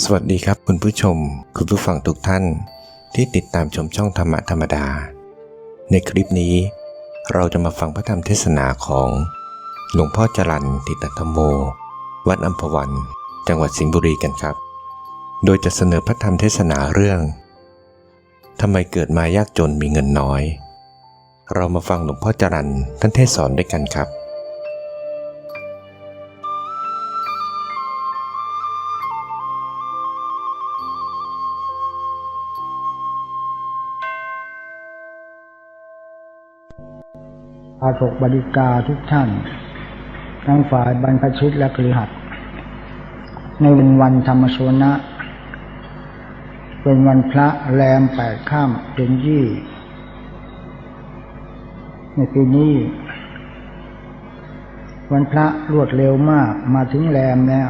สวัสดีครับคุณผู้ชมคุณผู้ฟังทุกท่านที่ติดตามชมช่องธรรมะธรรมดาในคลิปนี้เราจะมาฟังพระธรรมเทศนาของหลวงพ่อจรัญ ธิตธรรมโมวัดอัมพวันจังหวัดสิงห์บุรีกันครับโดยจะเสนอพระธรรมเทศนาเรื่องทำไมเกิดมายากจนมีเงินน้อยเรามาฟังหลวงพ่อจรัญท่านเทศสอนด้วยกันครับอาสกบริกาทุกท่านทั้งฝ่ายบรรพชิตและคฤหัสถ์ในวันธรรมสวนะเป็นวันพระแรม8 ค่ำเดือนยี่ในปีนี้วันพระรวดเร็วมากมาถึงแรมแล้ว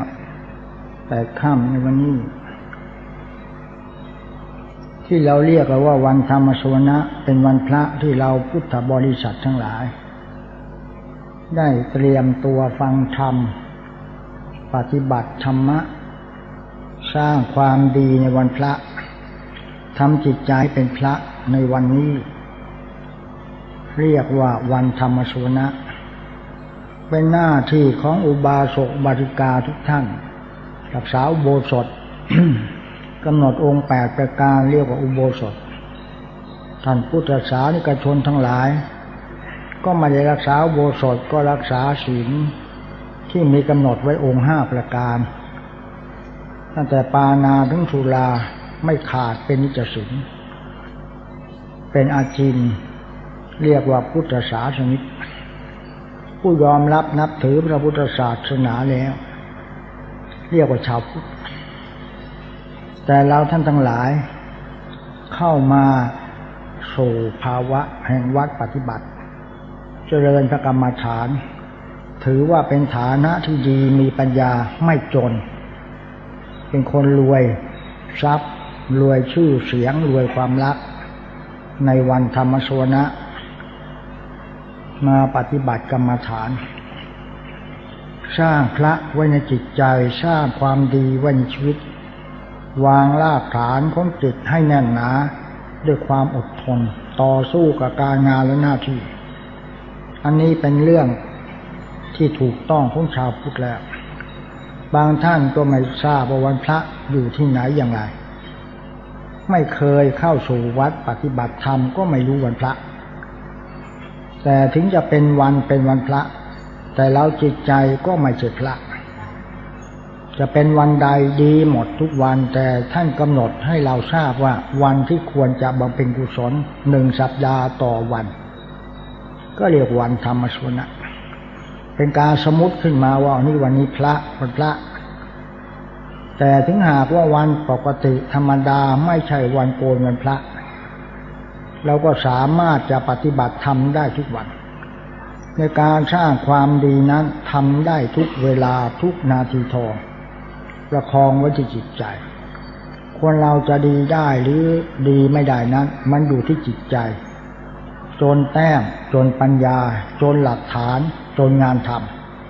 8 ค่ำในวันนี้ที่เราเรียกว่าวันธรรมสวนะเป็นวันพระที่เราพุทธบริษัททั้งหลายได้เตรียมตัวฟังธรรมปฏิบัติธรรมะสร้างความดีในวันพระทำจิตใจเป็นพระในวันนี้เรียกว่าวันธรรมสวนะเป็นหน้าที่ของอุบาสกบาสิกาทุกท่านรักษาอุโบสถ กำหนดองค์8 ประการเรียกว่าอุโบสถท่านพุทธศาสนิกชนทั้งหลายก็ไม่ได้รักษาอุโบสถก็รักษาศีลที่มีกำหนดไว้องค์5 ประการตั้งแต่ปานาถึงสุราไม่ขาดเป็นนิจศีลเป็นอาจินเรียกว่าพุทธศาสนิกผู้ยอมรับนับถือพระพุทธศาสนาแล้วเรียกว่าชาวพุทธแต่เราท่านทั้งหลายเข้ามาสู่ภาวะแห่งวัดปฏิบัติเจริญพระกรรมฐานถือว่าเป็นฐานะที่ดีมีปัญญาไม่จนเป็นคนรวยทรัพย์รวยชื่อเสียงรวยความรักในวันธรรมสวนะมาปฏิบัติกรรมฐานสร้างพระไว้ในจิตใจสร้างความดีไว้ในชีวิตวางรากฐานของจิตให้แน่นหนาด้วยความอดทนต่อสู้กับการงานและหน้าที่อันนี้เป็นเรื่องที่ถูกต้องของชาวพุทธแล้วบางท่านก็ไม่ทราบว่าวันพระอยู่ที่ไหนอย่างไรไม่เคยเข้าสู่วัดปฏิบัติธรรมก็ไม่รู้วันพระแต่ถึงจะเป็นวันพระแต่เราจิตใจก็ไม่ใช่พระจะเป็นวันใดดีหมดทุกวันแต่ท่านกำหนดให้เราทราบว่าวันที่ควรจะบำเพ็ญกุศล1 สัปดาห์ต่อวันก็เรียกวันธรรมสวนะเป็นการสมมุติขึ้นมาว่านี่วันนี้วันพระแต่ถึงหากว่าวันปกติธรรมดาไม่ใช่วันโกนวันพระเราก็สามารถจะปฏิบัติธรรมได้ทุกวันในการสร้างความดีนั้นทำได้ทุกเวลาทุกนาทีทองประคองไว้ที่จิตใจคนเราจะดีได้หรือดีไม่ได้นั้นมันอยู่ที่จิตใจจนแต้มจนปัญญาจนหลักฐานจนงานท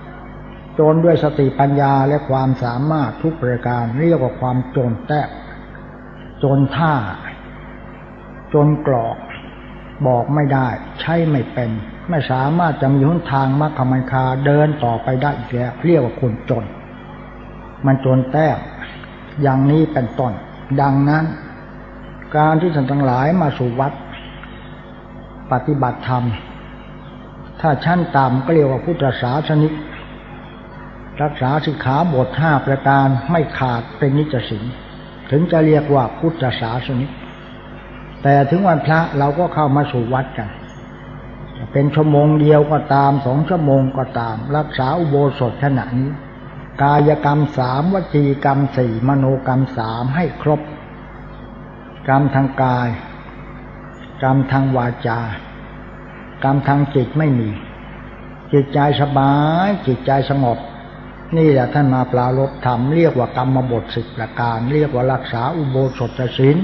ำจนด้วยสติปัญญาและความสามารถทุกประการเรียกว่าความจนแต้มจนท่าจนกรอกบอกไม่ได้ใช้ไม่เป็นไม่สามารถจะมีหนทางมรรคมังคาเดินต่อไปได้อีกแล้วเรียกว่าคนจนมันจนแต้มอย่างนี้เป็นต้นดังนั้นการที่ท่านทั้งหลายมาสู่วัดปฏิบัติธรรมถ้าชั้นต่ำก็เรียกว่าพุทธศาสนิกรักษาสิกขาบท5 ประการไม่ขาดเป็นนิจศีลถึงจะเรียกว่าพุทธศาสนิกแต่ถึงวันพระเราก็เข้ามาสู่วัดกันเป็นชั่วโมงเดียวก็ตาม2 ชั่วโมงก็ตามรักษาอุโบสถขณะนี้กายกรรม3วจีกรรม4มโนกรรม3ให้ครบกรรมทางกายกรรมทางวาจากรรมทางจิตไม่มีจิตใจสบายจิตใจสงบนี่แหละท่านมาปรารภธรรมเรียกว่ากรรมบท10 ประการเรียกว่ารักษาอุโบสถศีล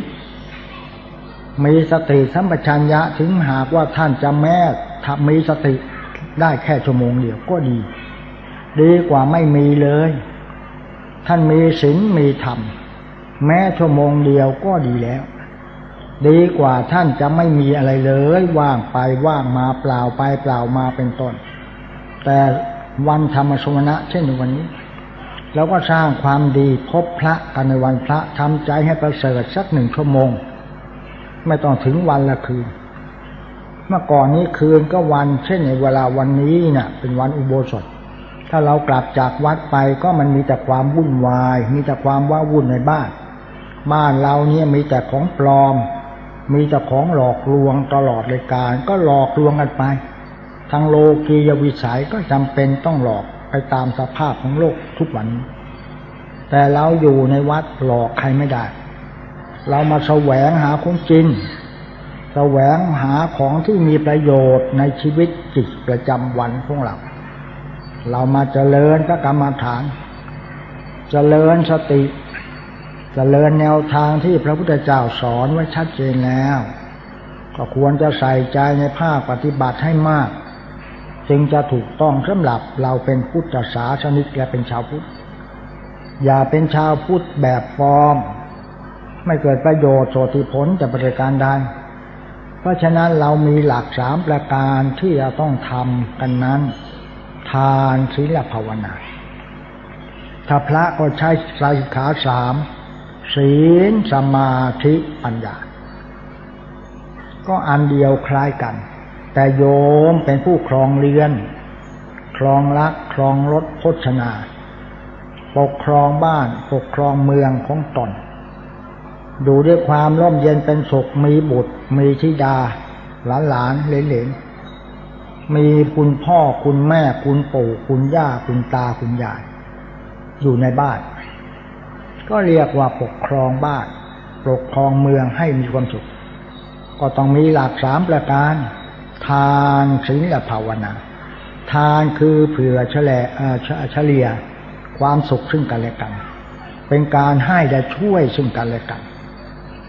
มีสติสัมปชัญญะถึงหากว่าท่านจะแม้มีสติได้แค่ชั่วโมงเดียวก็ดีกว่าไม่มีเลยท่านมีศีลมีธรรมแม้ชั่วโมงเดียวก็ดีแล้วดีกว่าท่านจะไม่มีอะไรเลยว่างไปว่างมาเปล่าไปเปล่ามาเป็นต้นแต่วันธรรมสวนะเช่นวันนี้เราก็สร้างความดีพบพระกันในวันพระทำใจให้ประเสริฐสัก1 ชั่วโมงไม่ต้องถึงวันละคืนเมื่อก่อนนี้คืนก็วันเช่นในเวลาวันนี้น่ะเป็นวันอุโบสถถ้าเรากลับจากวัดไปก็มันมีแต่ความวุ่นวายมีแต่ความว้าวุ่นในบ้านเราเนี่ยมีแต่ของปลอมมีแต่ของหลอกลวงตลอดเลยการก็หลอกลวงกันไปทางโลกียวิสัยก็จำเป็นต้องหลอกไปตามสภาพของโลกทุกวันแต่เราอยู่ในวัดหลอกใครไม่ได้เรามาแสวงหาของจริงแสวงหาของที่มีประโยชน์ในชีวิตจิตประจำวันของเรามาเจริญพระกรรมฐานเจริญสติเจริญแนวทางที่พระพุทธเจ้าสอนไว้ชัดเจนแล้วก็ควรจะใส่ใจในภาคปฏิบัติให้มากจึงจะถูกต้องสำหรับเราเป็นพุทธศาสนิกและเป็นชาวพุทธอย่าเป็นชาวพุทธแบบฟอร์มไม่เกิดประโยชน์โสติผลจากประการใดเพราะฉะนั้นเรามีหลัก3 ประการที่เราต้องทำกันนั้นทานศีลภาวนาถ้าพระก็ใช้ไตรสิกขา3ศีลสมาธิปัญญาก็อันเดียวคล้ายกันแต่โยมเป็นผู้ครองเรือนครองลักครองรถโภชนาปกครองบ้านปกครองเมืองของตนดูด้วยความร่มเย็นเป็นสุขมีบุตรมีธิดาหลานเหลนมีคุณพ่อคุณแม่คุณปู่คุณย่าคุณตาคุณยายอยู่ในบ้านก็เรียกว่าปกครองบ้านปกครองเมืองให้มีความสุขก็ต้องมีหลัก3 ประการทานศีลและภาวนาทานคือเผื่อเฉลี่ยความสุขซึ่งกันและกันเป็นการให้และช่วยซึ่งกันและกัน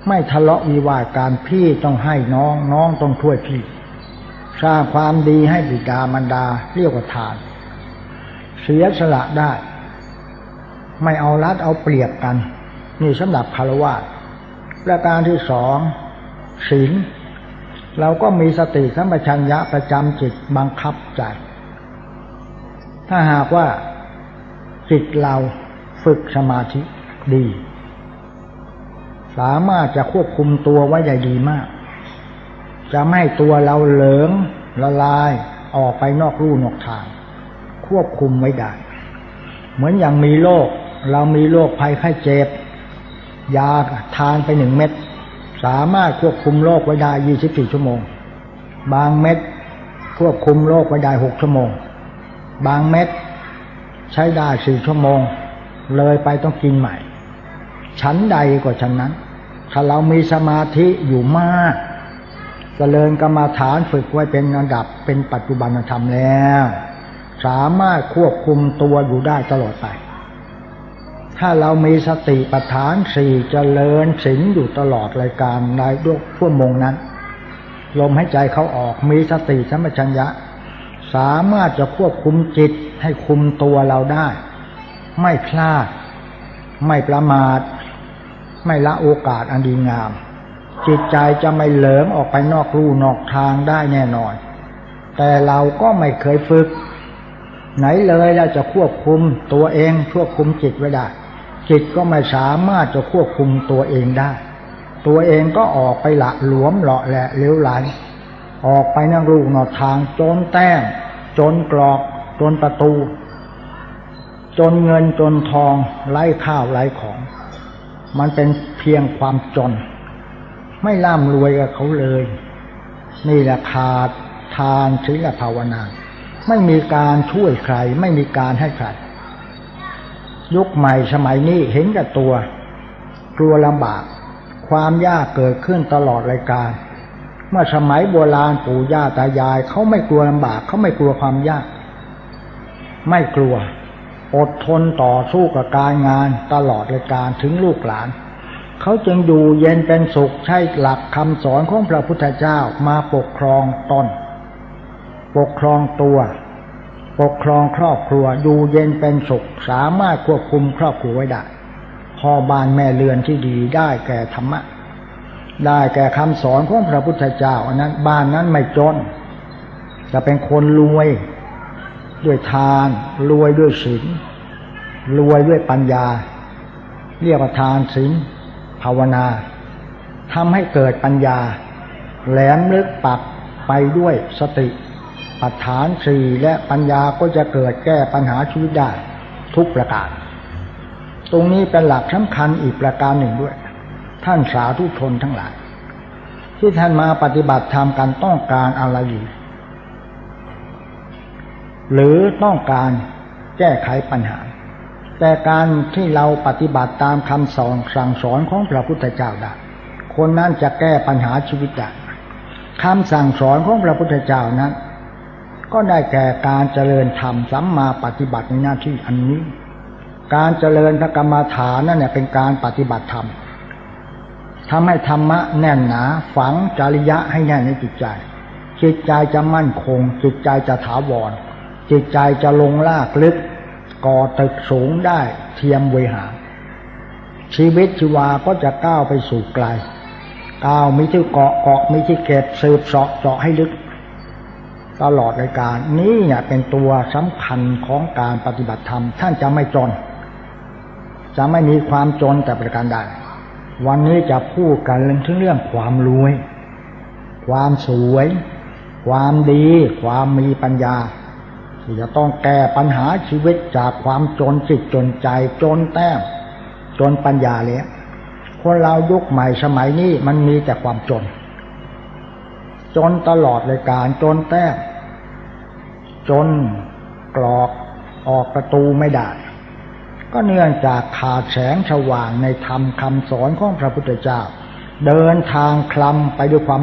ไม่ทะเลาะวิวาทกันพี่ต้องให้น้องต้องช่วยพี่สร้างความดีให้บิดามารดาเรียกว่าทานเสียสละได้ไม่เอารัดเอาเปรียบกันนี่สำหรับฆราวาสประการที่2ศีลเราก็มีสติสัมปชัญญะประจำจิตบังคับใจถ้าหากว่าจิตเราฝึกสมาธิดีสามารถจะควบคุมตัวไว้ได้ดีมากจะไม่ให้ตัวเราเหลิงละลายออกไปนอกลู่นอกทางควบคุมไว้ได้เหมือนอย่างมีโรคเรามีโรคภัยไข้เจ็บยาทานไป1 เม็ดสามารถควบคุมโรคไว้ได้24 ชั่วโมงบางเม็ดควบคุมโรคไว้ได้6 ชั่วโมงบางเม็ดใช้ได้4 ชั่วโมงเลยไปต้องกินใหม่ฉันใดก็ฉันนั้นถ้าเรามีสมาธิอยู่มากเจริญกรรมฐานฝึกไว้เป็นระดับเป็นปัจจุบันธรรมแล้วสามารถควบคุมตัวอยู่ได้ตลอดไปถ้าเรามีสติปัฏฐาน4เจริญศีลอยู่ตลอดรายการในชั่วโมงนั้นลมหายใจเข้าออกมีสติสัมปชัญญะสามารถจะควบคุมจิตให้คุมตัวเราได้ไม่พลาดไม่ประมาทไม่ละโอกาสอันดีงามจิตใจจะไม่เหลิงออกไปนอกลู่นอกทางได้แน่นอนแต่เราก็ไม่เคยฝึกไหนเลยเราจะควบคุมตัวเองควบคุมจิตไว้ได้จิตก็ไม่สามารถจะควบคุมตัวเองได้ตัวเองก็ออกไปละหลวมเลาะแหละเลี้ยวไหลออกไปนอกลู่นอกทางจนแต้มจนกรอกจนประตูจนเงินจนทองไร้ข้าวไร้ของมันเป็นเพียงความจนไม่ร่ำรวยกับเขาเลยนี่แหละขาดทานศีลภาวนาไม่มีการช่วยใครไม่มีการให้ใครยุคใหม่สมัยนี้เห็นกับตัวกลัวลำบากความยากเกิดขึ้นตลอดรายการเมื่อสมัยโบราณปู่ย่าตายายเขาไม่กลัวลำบากเขาไม่กลัวความยากไม่กลัวอดทนต่อสู้กับการงานตลอดรายการถึงลูกหลาน เขาจึงอยู่เย็นเป็นสุขใช้หลักคำสอนของพระพุทธเจ้ามาปกครองตนปกครองตัวปกครองครอบครัวอยู่เย็นเป็นสุขสามารถควบคุมครอบครัวไว้ได้พ่อบ้านแม่เรือนที่ดีได้แก่ธรรมะได้แก่คำสอนของพระพุทธเจ้าอันนั้นบ้านนั้นไม่จนจะเป็นคนรวยด้วยทานรวยด้วยศีลรวยด้วยปัญญาเรียกว่าทานศีลภาวนาทำให้เกิดปัญญาแหลมลึกปักไปด้วยสติปัฏฐานสี่และปัญญาก็จะเกิดแก้ปัญหาชีวิตได้ทุกประการตรงนี้เป็นหลักสำคัญอีกประการหนึ่งด้วยท่านสาธุชนทั้งหลายที่ท่านมาปฏิบัติธรรมกันต้องการอะไรอยู่หรือต้องการแก้ไขปัญหาแต่การที่เราปฏิบัติตามคำสั่งสอนของพระพุทธเจ้าได้คนนั้นจะแก้ปัญหาชีวิตได้คำสั่งสอนของพระพุทธเจ้านั้นก็ได้แก่การเจริญธรรมสัมมาปฏิบัติในหน้าที่อันนี้การเจริญพระกรรมฐานนั่นเนี่ยเป็นการปฏิบัติธรรมทำให้ธรรมะแน่นหนาฝังจริยะให้แน่นในจิตใจจิตใจจะมั่นคงจิตใจจะถาวรจิตใจจะลงรากลึกก่อตึกสูงได้เทียมเวหาชีวิตชีวาก็จะก้าวไปสู่ไกลก้าวมีที่เกาะมีที่เก็บสืบเจาะให้ลึกตลอดรายการนี้เนี่ยเป็นตัวสำคัญของการปฏิบัติธรรมท่านจะไม่จนจะไม่มีความจนแต่ประการใดวันนี้จะพูดกันถึงเรื่องความรวยความสวยความดีความมีปัญญาที่จะต้องแก้ปัญหาชีวิตจากความจนจิตจนใจจนแต้มจนปัญญาเลยคนเรายุคใหม่สมัยนี้มันมีแต่ความจนตลอดเลยการจนแต้มจนกรอกออกประตูไม่ได้ก็เนื่องจากขาดแสงสว่างในธรรมคำสอนของพระพุทธเจ้าเดินทางคลำไปด้วยความ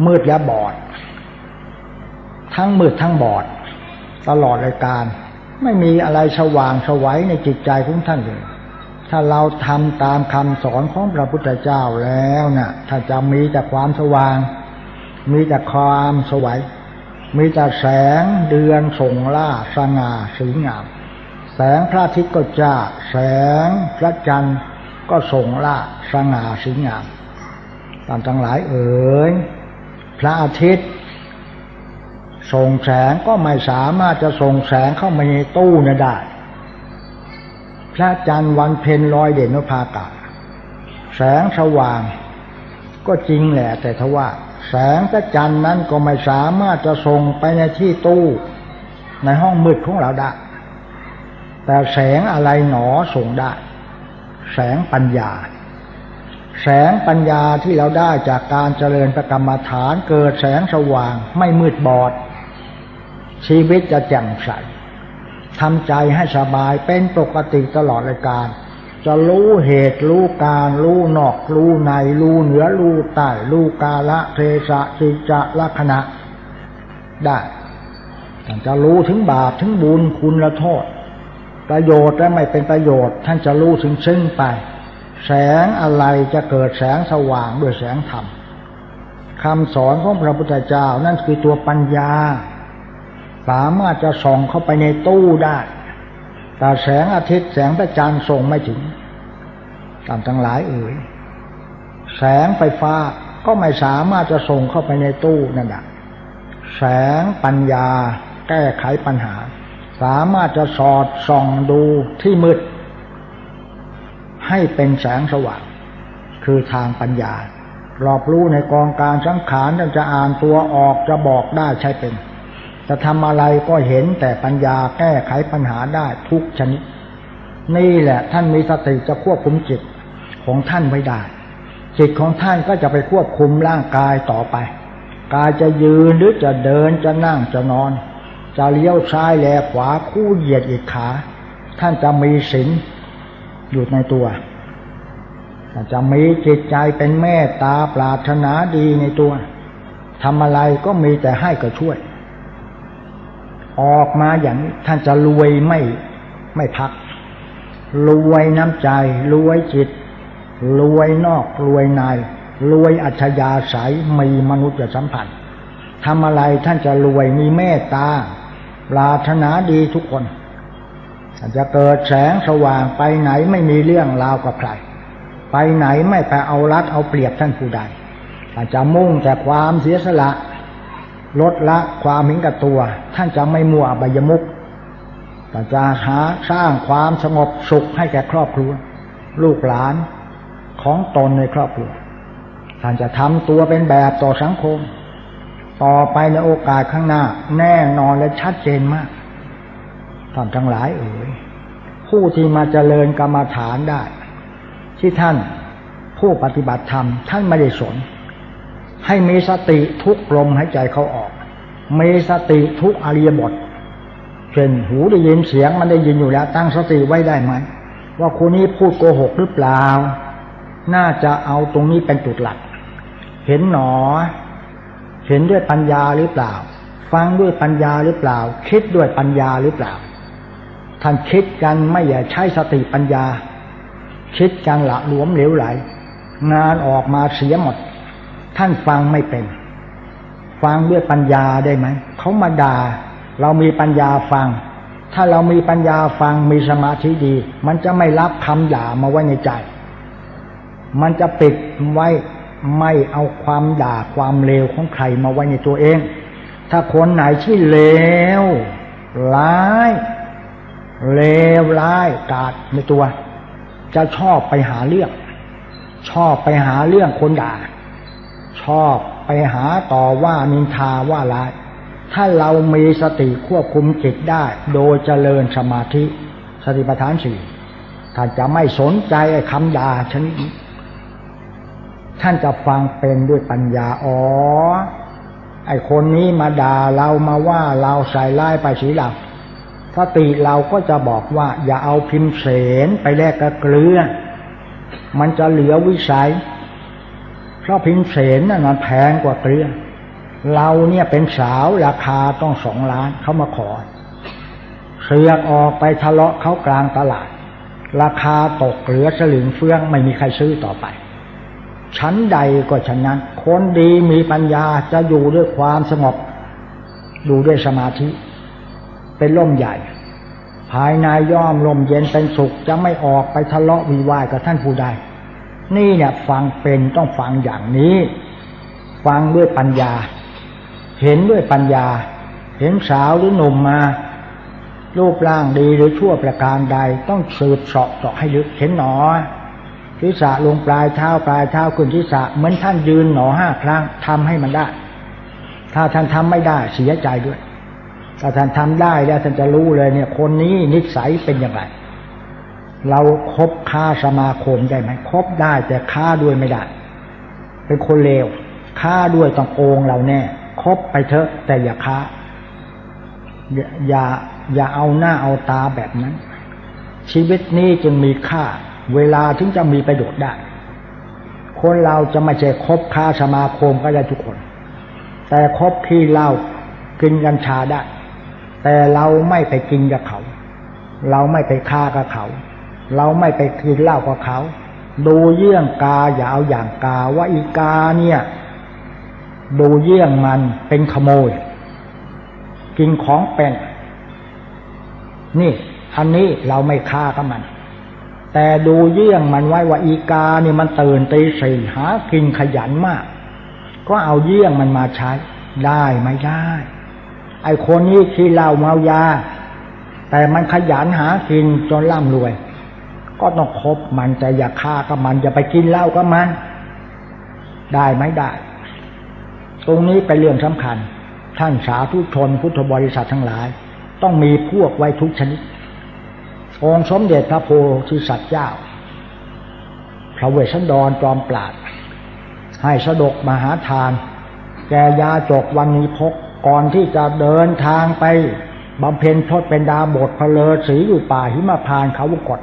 มืดและบอดทั้งมืดทั้งบอดตลอดรายการไม่มีอะไรสว่างไสวในจิตใจของท่านเลยถ้าเราทำตามคำสอนของพระพุทธเจ้าแล้วน่ะถ้าจะมีแต่ความสว่างมีแต่ความสวยมีแต่แสงเดือนส่องล่าสง่าสวยงามแสงพระอาทิตย์ก็จ้าแสงพระจันทร์ก็ส่องล่าสง่าสวยงามท่านทั้งหลายเอ๋ยพระอาทิตย์ส่องแสงก็ไม่สามารถจะส่องแสงเข้ามาในตู้นั้นได้พระจันทร์วันเพ็ญลอยเด่นนภาอากาศแสงสว่างก็จริงแหละแต่ทว่าแสงพระจันทร์นั้นก็ไม่สามารถจะส่งไปในที่ตู้ในห้องมืดของเราได้แต่แสงอะไรหนอส่งได้แสงปัญญาแสงปัญญาที่เราได้จากการเจริญพระกรรมฐานเกิดแสงสว่างไม่มืดบอดชีวิตจะแจ่มใสทำใจให้สบายเป็นปกติตลอดรายการจะรู้เหตุรู้การรู้นอกรู้ในรู้เหนือรู้ใต้รู้กาลเทศะจิจลักษณะได้ท่านจะรู้ถึงบาปถึงบุญคุณและโทษประโยชน์และไม่เป็นประโยชน์ท่านจะรู้ซึ้งไปแสงอะไรจะเกิดแสงสว่างด้วยแสงธรรมคำสอนของพระพุทธเจ้านั่นคือตัวปัญญาสามารถจะส่องเข้าไปในตู้ได้แต่แสงอาทิตย์แสงพระจันทร์ส่งไม่ถึงท่านทั้งหลายเอ๋ยแสงไฟฟ้าก็ไม่สามารถจะส่งเข้าไปในตู้นั่นแหละแสงปัญญาแก้ไขปัญหาสามารถจะสอดส่องดูที่มืดให้เป็นแสงสว่างคือทางปัญญารอบรู้ในกองการสังขารจะอ่านตัวออกจะบอกได้ใช่เป็นจะทำอะไรก็เห็นแต่ปัญญาแก้ไขปัญหาได้ทุกชนิดนี่แหละท่านมีสติจะควบคุมจิตของท่านไว้ได้จิตของท่านก็จะไปควบคุมร่างกายต่อไปกายจะยืนหรือจะเดินจะนั่งจะนอนจะเลี้ยวซ้ายแลขวาคู่เหยียดอีกขาท่านจะมีศีลอยู่ในตัวจะมีจิตใจเป็นเมตตาปรารถนาดีในตัวทำอะไรก็มีแต่ให้กับช่วยออกมาอย่างนี้ท่านจะรวยไม่พักรวยน้ำใจรวยจิต รวยนอกรวยในรวยอัธยาศัยมีมนุษยสัมพันธ์ทำอะไรท่านจะรวยมีเมตตาปรารถนาดีทุกคนท่านจะเกิดแสงสว่างไปไหนไม่มีเรื่องราวกับใครไปไหนไม่ไปเอารัดเอาเปรียบท่านผู้ใดท่านจะมุ่งแต่ความเสียสละลดละความเห็นแก่ตัวท่านจะไม่มั่วอบายมุขท่านจะหาสร้างความสงบสุขให้แก่ครอบครัวลูกหลานของตนในครอบครัวท่านจะทำตัวเป็นแบบต่อสังคมต่อไปในโอกาสข้างหน้าแน่นอนและชัดเจนมากท่านทั้งหลายผู้ที่มาเจริญกรรมฐานได้ที่ท่านผู้ปฏิบัติธรรมท่านไม่ได้สนให้มีสติทุกลมหายใจเข้าออกมีสติทุกอริยบทเช่นหูได้ยินเสียงมันได้ยินอยู่แล้วตั้งสติไว้ได้ไหมว่าคนนี้พูดโกหกหรือเปล่าน่าจะเอาตรงนี้เป็นจุดหลักเห็นหนอเห็นด้วยปัญญาหรือเปล่าฟังด้วยปัญญาหรือเปล่าคิดด้วยปัญญาหรือเปล่าท่านคิดกันไม่อย่าใช้สติปัญญาคิดกันละหลวมเหลวไหลงานออกมาเสียหมดท่านฟังไม่เป็นฟังด้วยปัญญาได้ไหมเขามาด่าเรามีปัญญาฟังถ้าเรามีปัญญาฟังมีสมาธิดีมันจะไม่รับคำด่ามาไว้ในใจมันจะปิดไว้ไม่เอาความด่าความเลวของใครมาไว้ในตัวเองถ้าคนไหนที่เลวร้ายกาจในตัวจะชอบไปหาเรื่องคนด่าชอบไปหาต่อว่านินทาว่าร้ายถ้าเรามีสติควบคุมจิตได้โดยเจริญสมาธิสติปัฏฐานสี่ท่านจะไม่สนใจคำด่าชนิดนี้ท่านจะฟังเป็นด้วยปัญญาไอ้คนนี้มาด่าเรามาว่าเราใส่ร้ายไปสีเราสติเราก็จะบอกว่าอย่าเอาพิมพ์เสนไปแลกกับเกลือมันจะเหลือวิสัยเพราะพิมพ์เสนน่ะมันแพงกว่าเกลือเราเนี่ยเป็นสาวราคาต้อง2 ล้านเขามาขอเสือกออกไปทะเลาะเขากลางตลาดราคาตกเหลือสลึงเฟืองไม่มีใครซื้อต่อไปชั้นใดก็ฉะนั้นคนดีมีปัญญาจะอยู่ด้วยความสงบอยู่ด้วยสมาธิเป็นร่มใหญ่ภายในย่อมร่มเย็นเป็นสุขจะไม่ออกไปทะเลาะวิวาทกับท่านผู้ใดนี่เนี่ยฟังเป็นต้องฟังอย่างนี้ฟังด้วยปัญญาเห็นด้วยปัญญาเห็นสาวหรือหนุ่มมารูปร่างดีหรือชั่วประการใดต้องสืบเสาะให้ลึกเห็นหนอศีรษะลงปลายเท้าขึ้นศีรษะเหมือนท่านยืนหนอ5 ครั้งทำให้มันได้ถ้าท่านทำไม่ได้เสียใจด้วยถ้าท่านทำได้แล้วท่านจะรู้เลยเนี่ยคนนี้นิสัยเป็นอย่างไรเราคบค้าสมาคมได้ไหมคบได้แต่ค้าด้วยไม่ได้เป็นคนเลวค้าด้วยต้องโกงเราแน่คบไปเถอะแต่อย่าค้าอย่าเอาหน้าเอาตาแบบนั้นชีวิตนี้จึงมีค่าเวลาถึงจะมีประโยชน์ได้คนเราจะไม่ใช่คบค้าสมาคมก็ได้ทุกคนแต่คบขี้เหล้ากินกัญชาได้แต่เราไม่ไปกินกับเขาเราไม่ไปฆ่ากับเขาเราไม่ไปกินเหล้ากับเขาดูเยี่ยงกาอย่าเอาอย่างกาว่าอีกาเนี่ยดูเยี่ยงมันเป็นขโมยกินของเป็นนี่อันนี้เราไม่ฆ่ากับมันแต่ดูเยี่ยงมันไว้ว่าอีกานี่มันตื่นตี 4หากินขยันมากก็เอาเยี่ยงมันมาใช้ได้ไม่ได้ไอ้คนนี้ขี้เหล้าเมายาแต่มันขยันหากินจนร่ำรวยก็ต้องคบมันแต่อย่าฆ่ากับมันอย่าไปกินเหล้ากับมันได้ไม่ได้ตรงนี้เป็นเรื่องสำคัญท่านสาธุชนพุทธบริษัททั้งหลายต้องมีพวกไว้ทุกชนิดองค์สมเด็จพระโพธิสัตว์เจ้าพระเวสสันดรจอมปราชญ์ให้สดกมหาทานแก่ยาจกวันนี้พกก่อนที่จะเดินทางไปบำเพ็ญทศเป็นดาบทพเลอศรีอยู่ป่าหิมพานต์เขาวกฏ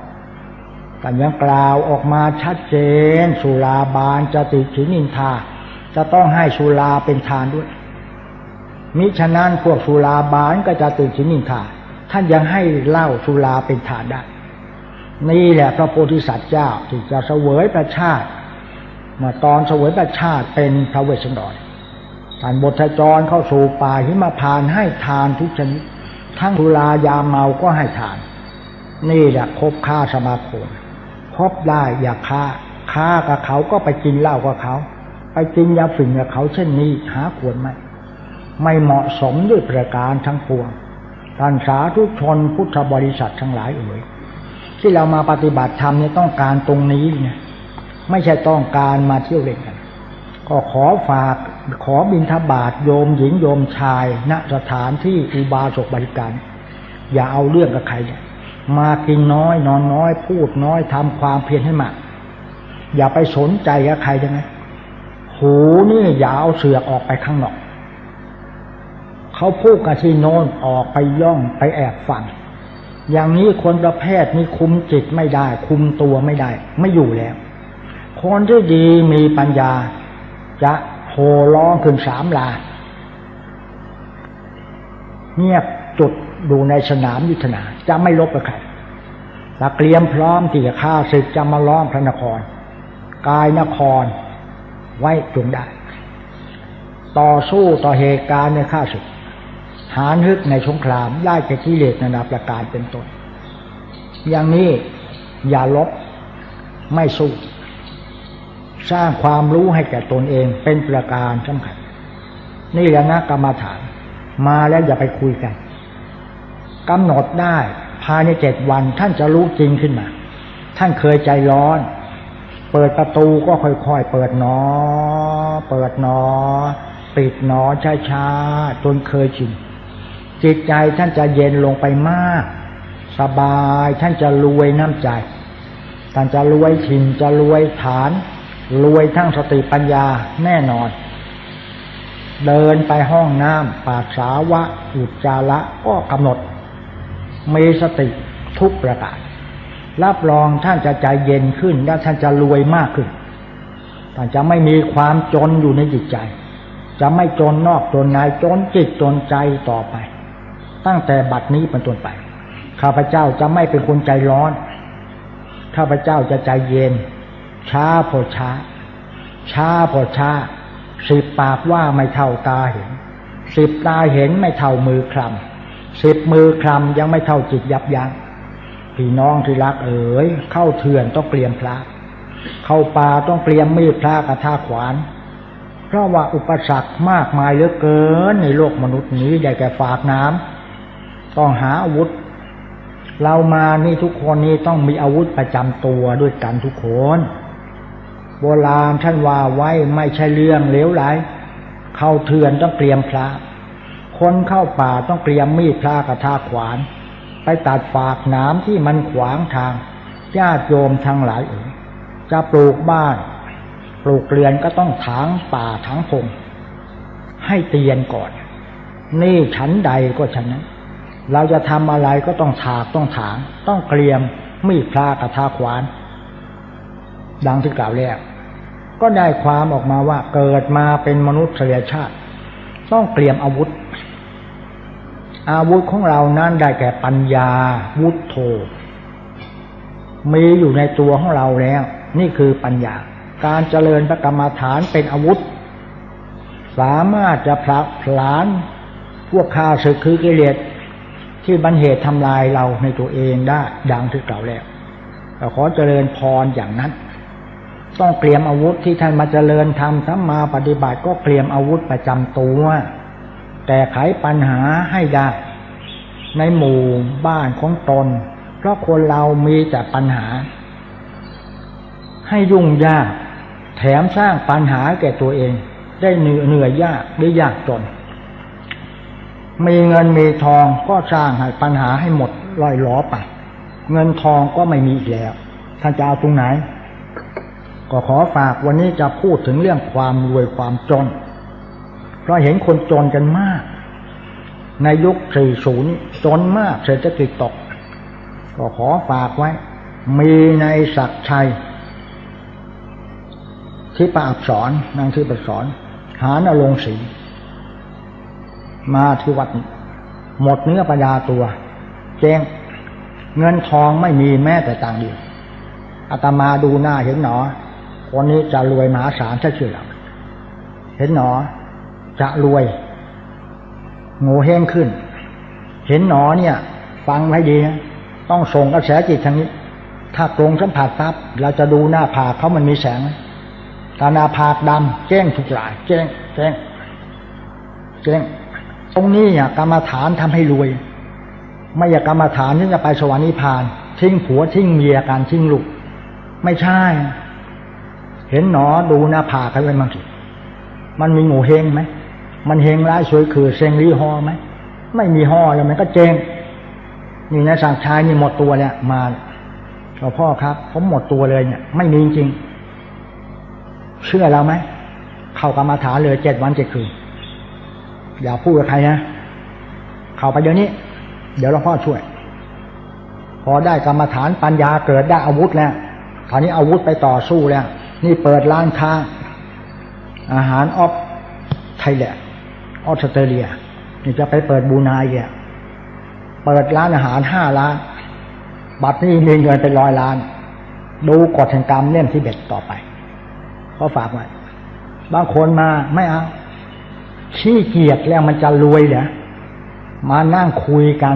กันยังกล่าวออกมาชัดเจนสุราบานจะติฉินินทาจะต้องให้สุราเป็นทานด้วยมิฉะนั้นพวกสุราบานก็จะติฉินินทาท่านยังให้เหล้าสุราเป็นทานได้ นี่แหละพระโพธิสัตว์เจ้าที่จะเสวยประชาติเมื่อตอนเสวยประชาติเป็นพระเวสสันดรท่านบทจรเข้าสู่ป่าหิมพานต์ให้ทานทุกชนิดทั้งสุรายาเมาก็ให้ทานนี่แหละคบค้าสมาคมคบได้อย่าค้ากับเขาก็ไปกินเหล้ากับเขาไปกินยาฝิ่นกับเขาเช่นนี้หาควรไม่เหมาะสมด้วยประการทั้งปวงท่านสาธุชนพุทธบริษัททั้งหลายที่เรามาปฏิบัติธรรมเนี่ยต้องการตรงนี้เนี่ยไม่ใช่ต้องการมาเที่ยวเล่นกันก็ขอฝากขอบิณฑบาตโยมหญิงโยมชายณสถานที่อุบาสกบริการอย่าเอาเรื่องกับใครมากินน้อยนอนน้อยพูดน้อยทำความเพียรให้มากอย่าไปสนใจกับใครได้ไหมหูนี่อย่าเอาเสือกออกไปข้างนอกเขาพูดกันที่โน้นออกไปย่องไปแอบฟังอย่างนี้คนประเภทนี้คุมจิตไม่ได้คุมตัวไม่ได้ไม่อยู่แล้วคนที่ดีมีปัญญาจะโห่ร้องขึ้นสามลาเงียบจุดดูในสนามยุทธนาจะไม่ลบกับใครและเตรียมพร้อมที่จะฆ่าศึกจะมาล้อมพระนครกายนครไว้จงได้ต่อสู้ต่อเหตุการณ์ในฆ่าศึกหาฮึกในสงครามไล่แก่กิเลสนานาประการเป็นต้นอย่างนี้อย่าลบไม่สู้สร้างความรู้ให้แก่ตนเองเป็นประการสำคัญนี่แหละนะกรรมฐานมาแล้วอย่าไปคุยกันกำหนดได้ภายใน7 วันท่านจะรู้จริงขึ้นมาท่านเคยใจร้อนเปิดประตูก็ค่อยๆเปิดหนอเปิดหนอปิดหนอช้าๆจนเคยชินจิตใจท่านจะเย็นลงไปมากสบายท่านจะรวยน้ำใจท่านจะรวยถิ่นจะรวยฐานรวยทั้งสติปัญญาแน่นอนเดินไปห้องน้ำปัสสาวะอุจจาระก็กำหนดมีสติทุกประการรับรองท่านจะใจเย็นขึ้นและท่านจะรวยมากขึ้นท่านจะไม่มีความจนอยู่ในจิตใจจะไม่จนนอกจนในจนจิตจนใจต่อไปตั้งแต่บัดนี้เป็นต้นไปข้าพเจ้าจะไม่เป็นคนใจร้อนข้าพเจ้าจะใจเย็นช้าพอช้าช้าพอช้า10 ปากว่าไม่เท่าตาเห็น10 ตาเห็นไม่เท่ามือคลำ10 มือคลำยังไม่เท่าจิตยับยั้งพี่น้องที่รักเข้าเถื่อนต้องเตรียมพระเข้าป่าต้องเตรียมมีดพระกระทาขวานเพราะว่าอุปสรรคมากมายเหลือเกินในโลกมนุษย์นี้ได้แก่ฝากน้ำต้องหาอาวุธเรามานี่ทุกคนนี่ต้องมีอาวุธประจำตัวด้วยกันทุกคนโบราณท่านว่าไว้ไม่ใช่เรื่องเลวไหลเข้าเถื่อนต้องเตรียมพระคนเข้าป่าต้องเตรียมมีดพระกระทาขวานไปตัดฝากน้ำที่มันขวางทางญาติโยมทั้งหลายจะปลูกบ้านปลูกเรือนก็ต้องถางป่าถางพงให้เตียนก่อนนี่ฉันใดก็ฉันนั้นเราจะทำอะไรก็ต้องถากต้องถางต้องเตรียมมีดพระกระทาขวานดังที่กล่าวแล้วก็ได้ความออกมาว่าเกิดมาเป็นมนุษยชาติต้องเตรียมอาวุธของเรานั้นได้แก่ปัญญาวุฒโธมีอยู่ในตัวของเราแล้วนี่คือปัญญาการเจริญพระกรรมฐานเป็นอาวุธสามารถจะผลักผลาญพวกข้าศึกคือกิเลสที่บันเหตุทำลายเราในตัวเองได้ดังที่กล่าวแล้วขอเจริญพรอย่างนั้นต้องเตรียมอาวุธที่ท่านมาเจริญธรรมสัมมาปฏิบัติก็เตรียมอาวุธประจำตัวแก้ไขปัญหาให้ได้ในหมู่บ้านของตนเพราะคนเรามีแต่ปัญหาให้ยุ่งยากแถมสร้างปัญหาแก่ตัวเองได้เหนื่อยยากได้ยากจนมีเงินมีทองก็สร้างให้ปัญหาให้หมดล่อยหลอไปเงินทองก็ไม่มีอีกแล้วท่านจะเอาตรงไหนก็ขอฝากวันนี้จะพูดถึงเรื่องความรวยความจนเพราะเห็นคนจนกันมากในยุค40จนมากเศรษฐกิจตกก็ขอฝากไว้มีในศักดิ์ชัยที่ประอักษรนางที่ประสอนหานรงค์ศรีมาที่วัดหมดเนื้อประดาตัวแจ้ง เงินทองไม่มีแม้แต่ตังค์เดียวอาตมาดูหน้าเห็นหนอคนนี้จะรวยมหาศาลถ้าเชื่อเราเห็นหนอจะรวยโง่เฮงขึ้นเห็นหนอเนี่ยฟังไว้ดีนะต้องส่งกระแสจิตทางนี้ถ้าตรงสัมผัสปั๊บเราจะดูหน้าผากเขามันมีแสงถ้าหน้าผากดำแจ้งทุกหลายแจ้งตรงนี้เนี่ยกรรมฐานทำให้รวยไม่อยากกรรมฐานที่จะไปสวรรค์นิพพานทิ้งผัวทิ้งเมียการทิ้งลูกไม่ใช่เห็นหนอดูหน้าผากเขาไว้มั่งสิมันมีโง่เฮงไหมมันเฮงร้ายสวยคือเซงรีฮอไหมไม่มีฮอแล้วมันก็เจ๊งนี่นะสังชายนี่หมดตัวเนี่ยมาหลวงพ่อครับผมหมดตัวเลยเนี่ยไม่มีจริงเชื่อเราไหมเข้ากรรมฐานเลย7 วัน 7 คืนอย่าพูดกับใครนะเข้าไปเดี๋ยวนี้เดี๋ยวหลวงพ่อช่วยพอได้กรรมฐานปัญญาเกิดได้อาวุธแล้วตอนนี้อาวุธไปต่อสู้แล้วนี่เปิดร้านค้าอาหารออฟไทยแลนด์ออสเตรเลียนี่จะไปเปิดบูนายเนี่ยเปิดร้านอาหาร5 ล้านบัตรนี้มีเงินเป็น100 ล้านดูกฎแห่งกรรมเล่ม11ต่อไปเขาฝากไว้บางคนมาไม่เอาขี้เกียจแล้วมันจะรวยเหรอมานั่งคุยกัน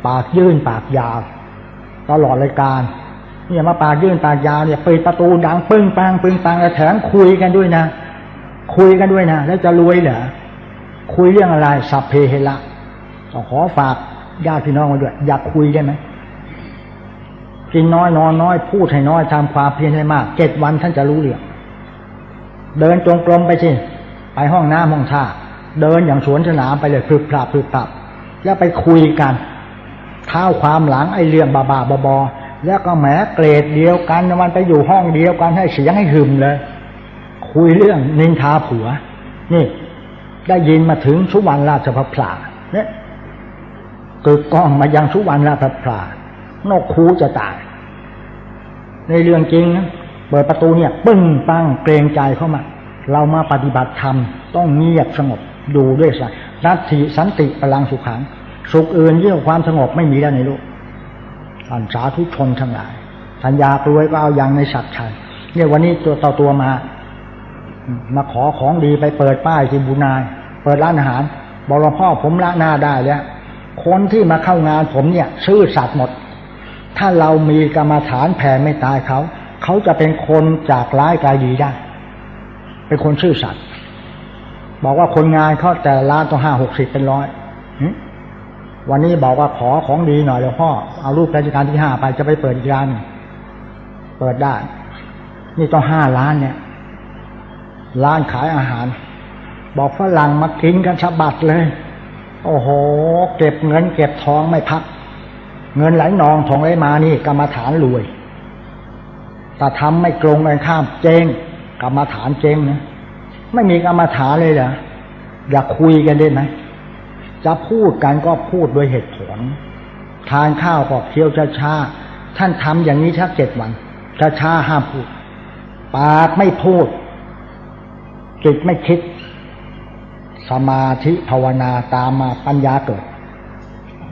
ปากยื่นปากยาวตลอดรายการเนี่ยมาปากยื่นปากยาวเนี่ยเปิดประตูดังปึ้งปังแล้วแถมคุยกันด้วยนะแล้วจะรวยเหรอคุยเรื่องอะไรสัพเพเหระขอฝากญาติพี่น้องมาด้วยอยากคุยได้ไหมกินน้อยนอนน้อยพูดให้น้อยทำความเพียรให้มาก7 วันท่านจะรู้เรื่องเดินจงกรมไปสิไปห้องน้ำห้องท่าเดินอย่างสวนสนามไปเลยพรึบพรับแล้วไปคุยกันเท้าความหลังไอ้เรื่องบ้าๆบอๆแล้วก็แหมเกรดเดียวกันมันไปอยู่ห้องเดียวกันให้เสียงให้หึมเลยคุยเรื่องนินทาผัวนี่ได้ยินมาถึงสุวรรณราชพฤกษ์เนี่ยกึกก้องมายังสุวรรณราชพฤกษ์นกคูจะตายในเรื่องจริงนะเปิดประตูเนี่ยปึ้งปังเกรงใจเข้ามาเรามาปฏิบัติธรรมต้องเงียบสงบดูด้วยสันติพลังสุขังสุขอื่นยิ่งกว่าความสงบไม่มีแล้วในโลกท่านสาธุชนทั้งหลายสัญญากรวยก็เอาอย่างในสัตว์ชัยเนี่ยวันนี้ตัวต่อตัวมาขอของดีไปเปิดป้ายที่บูนายเปิดร้านอาหารบอกหลวงพ่อผมละหน้าได้แล้วคนที่มาเข้างานผมเนี่ยซื่อสัตย์หมดถ้าเรามีกรรมฐานแผ่ไม่ตายเขาจะเป็นคนจากร้ายกลายดีได้เป็นคนซื่อสัตย์บอกว่าคนงานเขาแต่ร้านต้อง50-60เป็น100วันนี้บอกว่าขอของดีหน่อยหลวงพ่อเอารูปราชการที่5ไปจะไปเปิดอีกร้านเปิดได้นี่ต้อง5 ล้านเนี่ยร้านขายอาหารบอกฝรั่งมากินกันฉบับเลยโอ้โหเก็บเงินเก็บทองไม่พักเงินไหลนองทองไหลมานี่กรรมฐานรวยแต่ทำไม่ตรงกันข้ามเจ๊งกรรมฐานเจ๊งนะไม่มีกรรมฐานเลยเหรออยากคุยกันได้ไหมจะพูดกันก็พูดด้วยเหตุผลทานข้าวก็เคี้ยวช้าๆท่านทำอย่างนี้สัก7 วันช้าๆห้ามพูดปากไม่พูดจิตไม่คิดสมาธิภาวนาตามมาปัญญาเกิด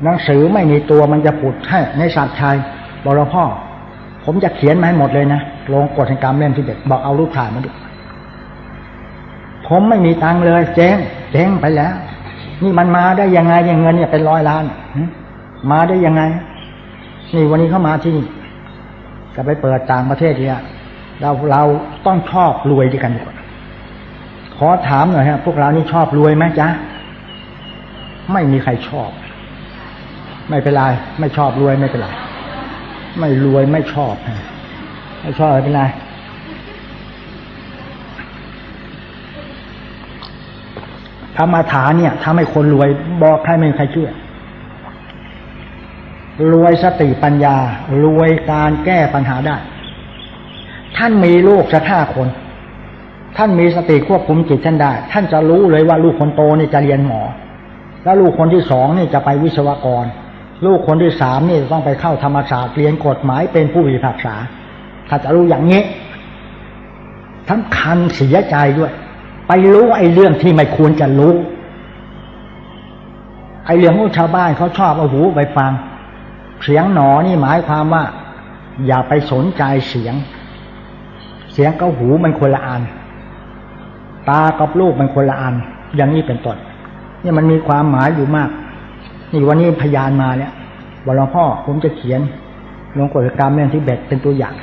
หนังสือไม่มีตัวมันจะพูดให้ในสัตว์ชัยบอกหลวงพ่อผมจะเขียนมาให้หมดเลยนะลงกฎแห่งกรรมเล่ม11บอกเอารูปถ่ายมาดูผมไม่มีตังค์เลยเจ๊งไปแล้วนี่มันมาได้ยังไงเงินเนี่ยเป็น100 ล้านมาได้ยังไงนี่วันนี้เข้ามาที่นี่จะไปเปิดต่างประเทศเนี่ยเราต้องชอบรวยด้วยกันดีกว่าขอถามหน่อยฮะพวกเรานี่ชอบรวยไหมจ๊ะไม่มีใครชอบไม่เป็นไรไม่ชอบรวยไม่เป็นไรไม่รวยไม่ชอบไม่ชอบไม่เป็นไรกรรมฐานเนี่ยทำให้คนรวยบอกใครไม่มีใครเชื่อรวยสติปัญญารวยการแก้ปัญหาได้ท่านมีลูกสัก5 คนท่านมีสติควบคุมจิตท่านได้ท่านจะรู้เลยว่าลูกคนโตนี่จะเรียนหมอแล้วลูกคนที่2นี่จะไปวิศวกรลูกคนที่3นี่ต้องไปเข้าธรรมศาสตร์เรียนกฎหมายเป็นผู้พิพากษาถ้าจะรู้อย่างนี้ทั้งคันเสียใจด้วยไปรู้ไอ้เรื่องที่ไม่ควรจะรู้ไอ้เรื่องของชาวบ้านเขาชอบเอาหูไปฟัง เสียงหนอนี่หมายความว่าอย่าไปสนใจเสียงกับหูมันคนละอันตากับรูปมันคนละอันอย่างนี้เป็นต้นนี่มันมีความหมายอยู่มากนี่วันนี้พยานมาเนี่ยว่าหลวงพ่อผมจะเขียนลงกฎกรรมเรื่องทิเบตเป็นตัวอย่าง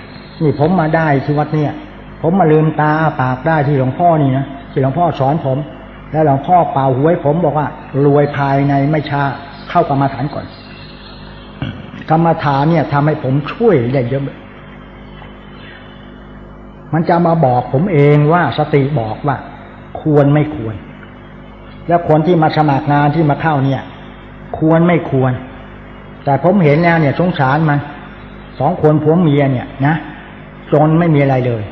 นี่ผมมาได้ที่วัดเนี่ยผมมาลืมตาปากได้ที่หลวงพ่อนี่นะที่หลวงพ่อสอนผมแล้วหลวงพ่อเป่าหูให้ผมบอกว่ารวยภายในไม่ช้าเข้ากรรมฐานก่อนกรรมฐานเนี่ยทำให้ผมช่วยได้เยอะมันจะมาบอกผมเองว่าสติบอกว่าควรไม่ควรแล้วคนที่มาสมัครงานที่มาเข้าเนี่ยควรไม่ควรแต่ผมเห็นแล้วเนี่ยสงสารมัน2 คนผัวเมียเนี่ยนะจนไม่มีอะไรเลย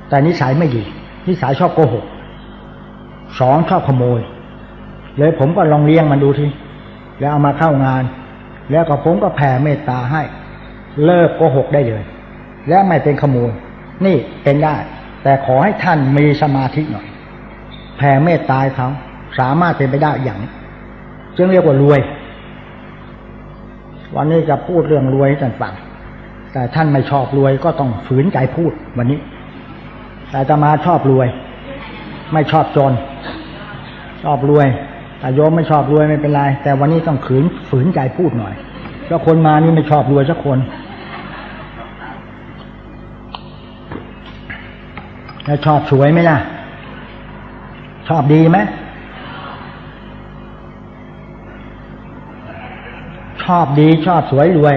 แต่นิสัยไม่ดีนิสัยชอบโกหก2ชอบขโมยเลยผมก็ลองเลี้ยงมันดูทีแล้วเอามาเข้างานแล้วก็ผมก็แผ่เมตตาให้เลิกโกหกได้เลยและไม่เป็นขโมยนี่เป็นได้แต่ขอให้ท่านมีสมาธิหน่อยแผ่เมตตาเขาสามารถเป็นไปได้อย่างจึงเรียกว่ารวยวันนี้จะพูดเรื่องรวยให้ท่านฟังแต่ท่านไม่ชอบรวยก็ต้องฝืนใจพูดวันนี้แต่อาตมาชอบรวยไม่ชอบจนชอบรวยแต่โยมไม่ชอบรวยไม่เป็นไรแต่วันนี้ต้องฝืนใจพูดหน่อยเพราะคนมานี่ไม่ชอบรวยสักคนแล้วชอบสวยไหมล่ะชอบดีไหมชอบดีชอบสวยรวย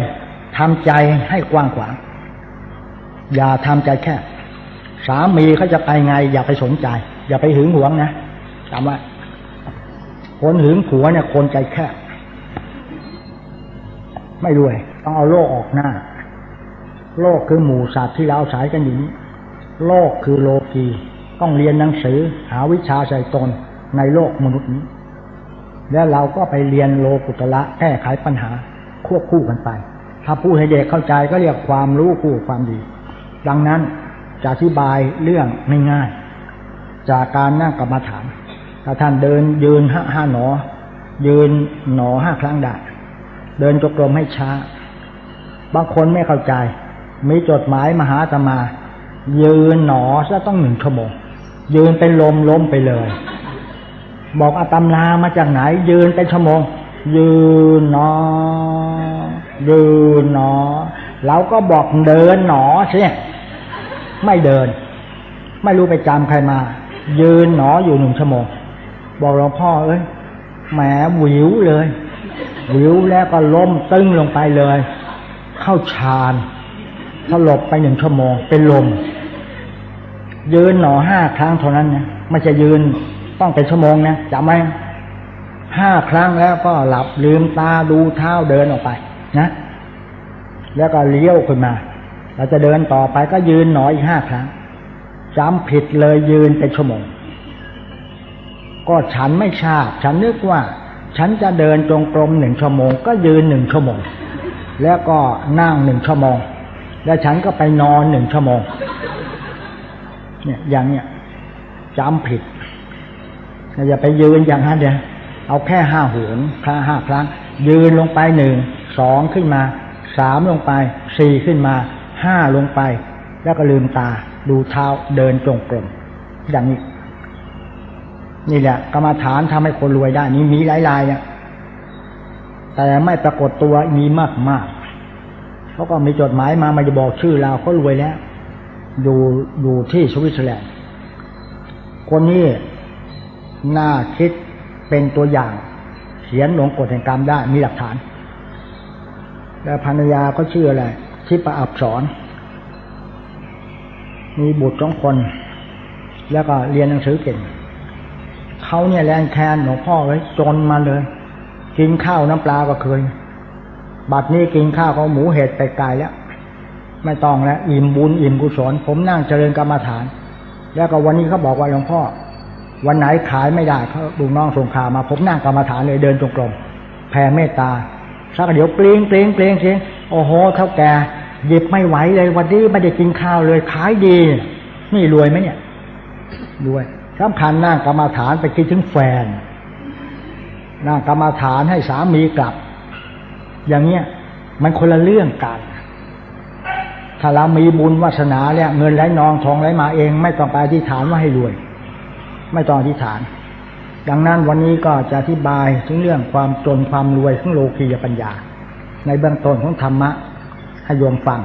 ทำใจให้กว้างขวางอย่าทำใจแค่สามีเขาจะไปไงอย่าไปสนใจอย่าไปหึงหวงนะจำไว้คนหึงผัวเนี่ยคนใจแคบไม่รวยต้องเอาโลกออกหน้าโลกคือหมู่สัตว์ที่เราอาศัยกันอยู่นี้โลกคือโลกีต้องเรียนหนังสือหาวิชาใส่ตนในโลกมนุษย์นี้แล้วเราก็ไปเรียนโลกุตระแก้ไขปัญหาควบคู่กันไปถ้าพูดให้เด็กเข้าใจก็เรียกความรู้คู่ความดีดังนั้นจะอธิบายเรื่องง่ายๆจากการนั่งกรรมฐานถ้าท่านเดินยืน5 หนอยืนหนอ5 ครั้งได้เดินจงกรมให้ช้าบางคนไม่เข้าใจมีจดหมายมาหาอาตมายืนหนอซะต้อง1 ชั่วโมงยืนเป็นลมล้มไปเลยบอกอาตำรามาจากไหนยืนเป็นชั่วโมงยืนหนอยืนหนอเราก็บอกเดินหนอสิไม่เดินไม่รู้ไปจำใครมายืนหนออยู่1 ชั่วโมงบอกหลวงพ่อแหมหวิวเลยหวิวแล้วก็ล้มตึ้งลงไปเลยเข้าฌานสลบไป1 ชั่วโมงเป็นลมยืนหนอ5 ครั้งเท่านั้นนะไม่ใช่ยืนต้องเป็นชั่วโมงนะจำไว้5 ครั้งแล้วก็หลับลืมตาดูเท้าเดินออกไปนะแล้วก็เลี้ยวขึ้นมาเราจะเดินต่อไปก็ยืนหนออีก5 ครั้งจำผิดเลยยืนเป็นชั่วโมงก็ฉันไม่ทราบฉันนึกว่าฉันจะเดินจงกรม1 ชั่วโมงก็ยืน1 ชั่วโมงแล้วก็นั่ง1 ชั่วโมงแล้วฉันก็ไปนอน1 ชั่วโมงเนี่ยอย่างเนี้ยจำผิดอย่าไปยืนอย่างนั้นเดี๋ยวเอาแค่5 หน5 ครั้งยืนลงไป1 2ขึ้นมา3ลงไป4ขึ้นมา5ลงไปแล้วก็ลืมตาดูเท้าเดินจงกรมอย่างนี้นี่แหละกรรมฐานทำให้คนรวยได้นี่มีหลายๆเนี่ยแต่ไม่ปรากฏตัวมีมากๆเขาก็มีจดหมายมาจะบอกชื่อเราเขารวยแล้วอยู่ที่สวิตเซอร์แลนด์คนนี้น่าคิดเป็นตัวอย่างเขียนลงกฎแห่งกรรมได้มีหลักฐานแล้วภรรยาก็ชื่ออะไรทิพอับสรมีบุตร2 คนแล้วก็เรียนหนังสือเก่งเขาเนี่ยแรงแค้นหลวงพ่อไว้จนมาเลยกินข้าวน้ำปลาก็เคยบัดนี้กินข้าวเขาหมูเห็ดไปไกลแล้วไม่ต้องแล้วอิ่มบุญอิ่มกุศลผมนั่งเจริญกรรมฐานแล้วก็วันนี้เขาบอกว่าหลวงพ่อวันไหนขายไม่ได้เขาลูกน้องส่งข่าวมาผมนั่งกรรมฐานเลยเดินจงกรมแผ่เมตตาสักเดี๋ยวเปลี่ยนสิโอ้โหเท่าแก่หยิบไม่ไหวเลยวันนี้ไม่ได้กินข้าวเลยขายดีนี่รวยไหมเนี่ยรวยสำคัญนั่งกรรมฐานไปคิดถึงแฟนนั่งกรรมฐานให้สามีกลับอย่างเงี้ย มันคนละเรื่องกันถ้าเรามีบุญวาสนาเนี่ยเงินไหลนองทองไหลมาเองไม่ต้องไปอธิษฐานว่าให้รวยไม่ต้องอธิษฐานดังนั้นวันนี้ก็จะอธิบายถึงเรื่องความจนความรวยของโลกียปัญญาในเบื้องต้นของธรรมะให้โยมฟัง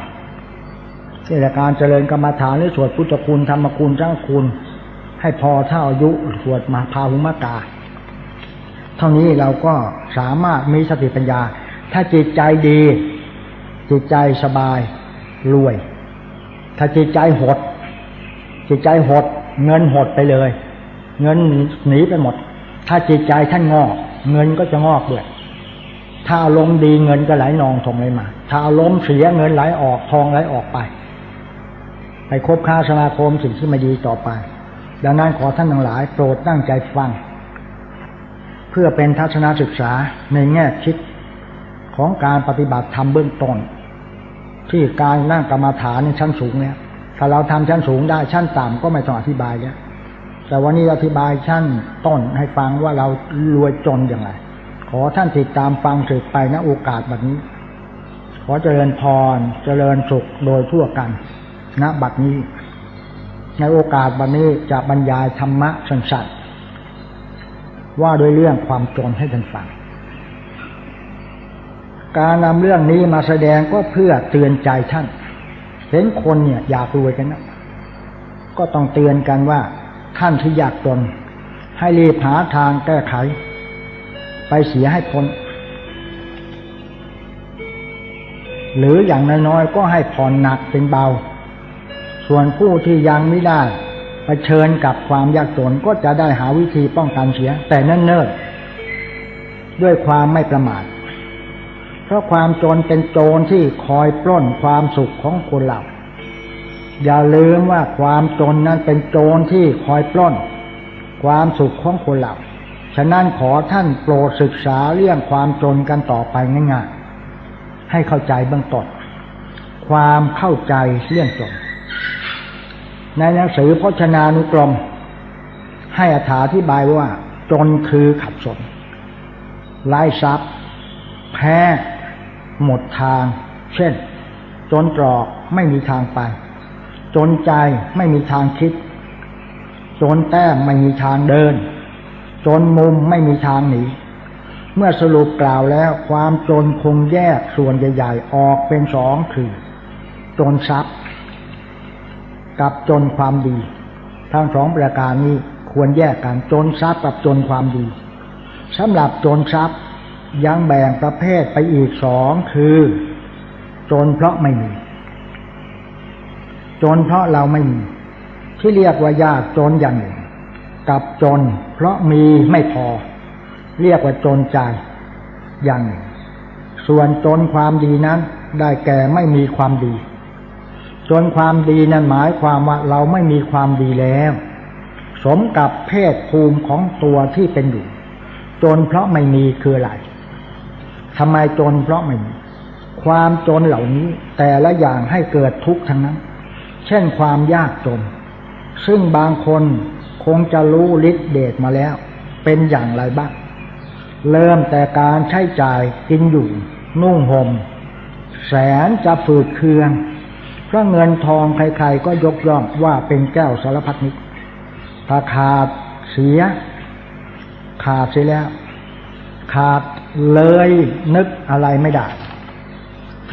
นี่แหละการเจริญกรรมฐานหรือสวดพุทธคุณธรรมคุณสังฆคุณให้พอเท่าอายุสวดมาพาหุมกาเท่านี้เราก็สามารถมีสติปัญญาถ้าจิตใจดีจิตใจสบายรวยถ้าจิตใจหดเงินหดไปเลยเงินหนีไปหมดถ้าจิตใจท่านงอกเงินก็จะงอกด้วยถ้าอารมณ์ดีเงินก็ไหลนองทองไหลมาถ้าอารมณ์เสียเงินไหลออกทองไหลออกไปคบค้าสมาคมสิ่งที่ไม่ดีต่อไปดังนั้นขอท่านทั้งหลายโปรดตั้งใจฟังเพื่อเป็นทัศนศึกษาในแง่คิดของการปฏิบัติธรรมเบื้องต้นที่การนั่งกรรมฐานในชั้นสูงเนี่ยถ้าเราทำชั้นสูงได้ชั้นต่ำก็ไม่ต้องอธิบายแล้วแต่วันนี้อธิบายชั้นต้นให้ฟังว่าเรารวยจนอย่างไรขอท่านติดตามฟังสืบไปณโอกาสบัดนี้ขอเจริญพรเจริญสุขโดยทั่วกันณบัดนี้ในโอกาสบัดนี้จะบรรยายธรรมะสั้นๆว่าโดยเรื่องความจนให้ท่านฟังการนำเรื่องนี้มาแสดงก็เพื่อเตือนใจท่านเห็นคนเนี่ยอยากรวยกันนะก็ต้องเตือนกันว่าท่านที่อยากจนให้รีบหาทางแก้ไขไปเสียให้พ้นหรืออย่างน้อยๆก็ให้ผ่อนหนักเป็นเบาส่วนผู้ที่ยังไม่ได้เผชิญกับความยากจนก็จะได้หาวิธีป้องกันเสียแต่เนิ่นๆด้วยความไม่ประมาทเพราะความจนเป็นโจรที่คอยปล้นความสุขของคนเราอย่าลืมว่าความจนนั้นเป็นโจรที่คอยปล้นความสุขของคนเราฉะนั้นขอท่านโปรดศึกษาเรื่องความจนกันต่อไปง่ายๆให้เข้าใจเบื้องต้นความเข้าใจเรื่องจนในหนังสือพจนานุกรมให้อธิบายว่าจนคือขัดสนไร้ทรัพย์แพ้หมดทางเช่นจนตรอกไม่มีทางไปจนใจไม่มีทางคิดจนแต้มไม่มีทางเดินจนมุมไม่มีทางหนีเมื่อสรุปกล่าวแล้วความจนคงแยกส่วนใหญ่ๆออกเป็นสองคือจนทรัพย์กับจนความดีทั้งสองประการนี้ควรแยกกันจนทรัพย์กับจนความดีสำหรับจนทรัพย์ยังแบ่งประเภทไปอีกสองคือจนเพราะไม่มีจนเพราะเราไม่มีที่เรียกว่ายากจนอย่างหนึ่งกับจนเพราะมีไม่พอเรียกว่าจนใจอย่างหนึ่งส่วนจนความดีนั้นได้แก่ไม่มีความดีจนความดีนั้นหมายความว่าเราไม่มีความดีแล้วสมกับเพศภูมิของตัวที่เป็นอยู่จนเพราะไม่มีคืออะไรทำไมจนเพราะไม่มีความจนเหล่านี้แต่ละอย่างให้เกิดทุกข์ทั้งนั้นเช่นความยากจนซึ่งบางคนคงจะรู้ฤทธิ์เดชมาแล้วเป็นอย่างไรบ้างเริ่มแต่การใช้จ่ายกินอยู่นุ่งห่มแสนจะฝืดเคืองเพราะเงินทองใครๆก็ยกย่องว่าเป็นแก้วสารพัดนึกถ้าขาดเสียแล้วขาดเลยนึกอะไรไม่ได้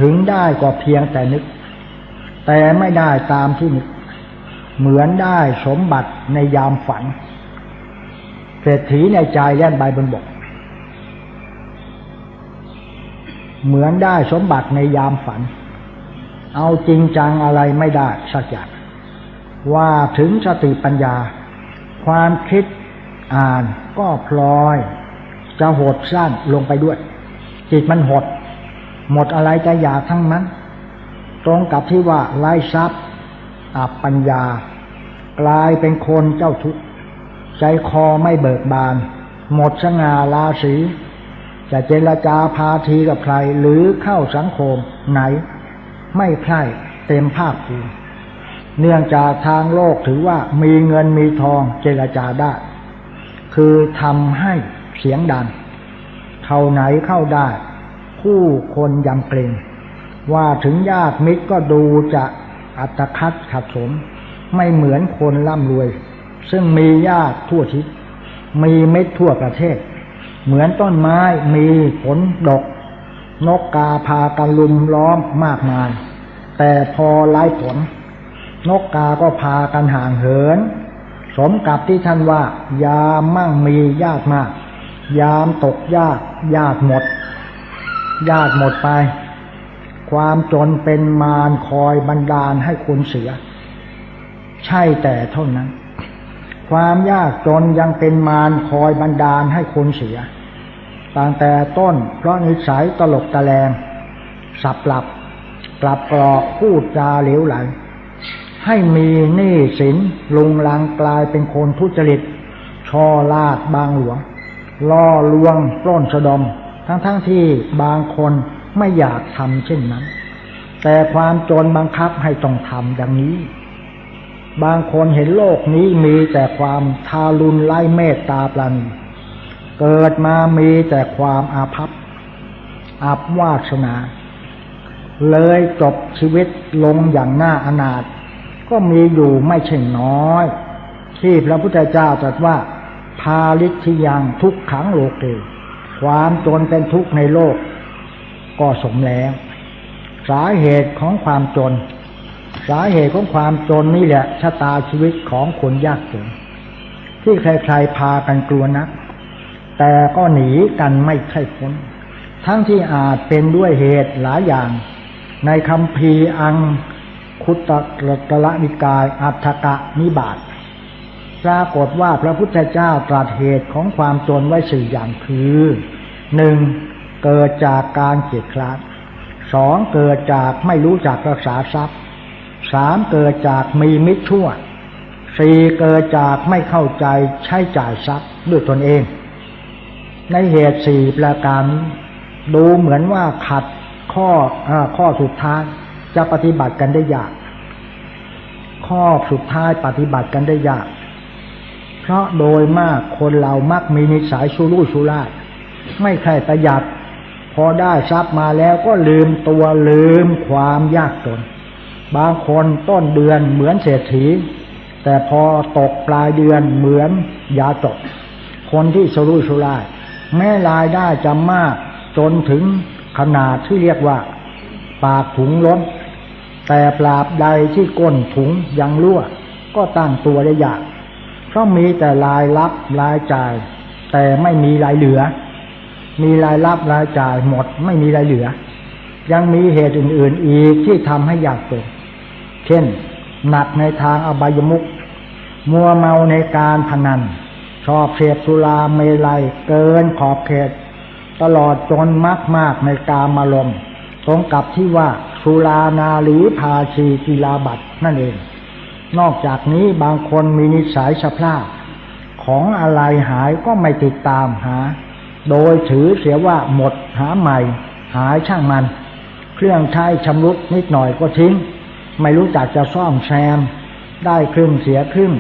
ถึงได้ก็เพียงแต่นึกแต่ไม่ได้ตามที่นึกเหมือนได้สมบัติในยามฝันเศรษฐีในใจแล่นใบบนบกเหมือนได้สมบัติในยามฝันเอาจริงจังอะไรไม่ได้สักอย่างว่าถึงสติปัญญาความคิดอ่านก็พลอยจะหดสั้นลงไปด้วยจิตมันหดหมดอะไรจะอยากทั้งนั้นตรงกับที่ว่าไร้ทรัพย์อับปัญญากลายเป็นคนเจ้าทุกข์ใจคอไม่เบิกบานหมดสง่าราศีจะเจรจาพาทีกับใครหรือเข้าสังคมไหนไม่ใคร่เต็มภาคภูมิเนื่องจากทางโลกถือว่ามีเงินมีทองเจรจาได้คือทำให้เสียงดังเท่าไหนเข้าได้ผู้คนยำเกรง ว่าถึงญาติมิตรก็ดูจะอัตคัดขัดสนไม่เหมือนคนร่ำรวยซึ่งมีญาติทั่วทิศมีมิตรทั่วประเทศเหมือนต้นไม้มีผลดกนกกาพากันลุมล้อมมากมายแต่พอไร้ผลนกกาก็พากันห่างเหินสมกับที่ท่านว่ายามมั่งมีญาติมากยามตกยากญาติหมดไปความจนเป็นมารคอยบันดาลให้คนเสียใช่แต่เท่านั้นความยากจนยังเป็นมารคอยบันดาลให้คนเสียตั้งแต่ต้นเพราะนิสัยตลกตะแลงสับหลับกลับกรอกพูดจาเหลวไหลให้มีหนี้สินลุงลังกลายเป็นคนทุจริตช่อลาดบางหลวงล่อลวงปล้นสะดมทั้งที่บางคนไม่อยากทำเช่นนั้นแต่ความจนบังคับให้ต้องทำดังนี้บางคนเห็นโลกนี้มีแต่ความทารุณไร้เมตตาปราณีเกิดมามีแต่ความอาภัพอับวาสนาเลยจบชีวิตลงอย่างน่าอนาถก็มีอยู่ไม่ใช่น้อยที่พระพุทธเจ้าตรัสว่าภาลิทิยังทุกขังโลเกความจนเป็นทุกข์ในโลกก็สมแล้วสาเหตุของความจนนี่แหละชะตาชีวิตของคนยากจนที่ใครๆพากันกลัวนักแต่ก็หนีกันไม่ใช่พ้นทั้งที่อาจเป็นด้วยเหตุหลายอย่างในคัมภีร์อังคุตตรนิกายอัฏฐกนิบาตปรากฏว่าพระพุทธเจ้าตรัสเหตุของความจนไว้4อย่างคือ 1. เกิดจากการเกียจคร้าน 2. เกิดจากไม่รู้จักรักษาทรัพย์ 3. เกิดจากมีมิตรชั่ว 4. เกิดจากไม่เข้าใจใช้จ่ายทรัพย์ด้วยตนเองในเหตุ4ประการดูเหมือนว่าขัดข้อสุดท้ายจะปฏิบัติกันได้ยากข้อสุดท้ายปฏิบัติกันได้ยากเพราะโดยมากคนเรามักมีนิสัยชุรุ่ยชุร่ายไม่ใคร่ประหยัดพอได้ทรัพย์มาแล้วก็ลืมตัวลืมความยากจนบางคนต้นเดือนเหมือนเศรษฐีแต่พอตกปลายเดือนเหมือนยาจกคนที่ชุรุ่ยชุร่ายแม้รายได้จะมากจนถึงขนาดที่เรียกว่าปากถุงล้นแต่ปราบใดที่ก้นถุงยังรั่วก็ตั้งตัวได้ยากเพราะมีแต่รายรับรายจ่ายแต่ไม่มีรายเหลือมีรายรับรายจ่ายหมดไม่มีรายเหลือยังมีเหตุอื่นๆอีกที่ทำให้ยากจนเช่นหนักในทางอบายมุขมัวเมาในการพนันชอบเสพสุราเมลัยเกินขอบเขตตลอดจนมากในกามารมณ์ตรงกับที่ว่าสุรานารีภาชีกีฬาบัตรนั่นเองนอกจากนี้บางคนมีนิสัยฉพลาดของอะไรหายก็ไม่ติดตามหาโดยถือเสียว่าหมดหาใหม่หายช่างมันเครื่องใช้ชำรุดนิดหน่อยก็ทิ้งไม่รู้จักจะซ่อมแซมได้ครึ่งเสียครึ่ง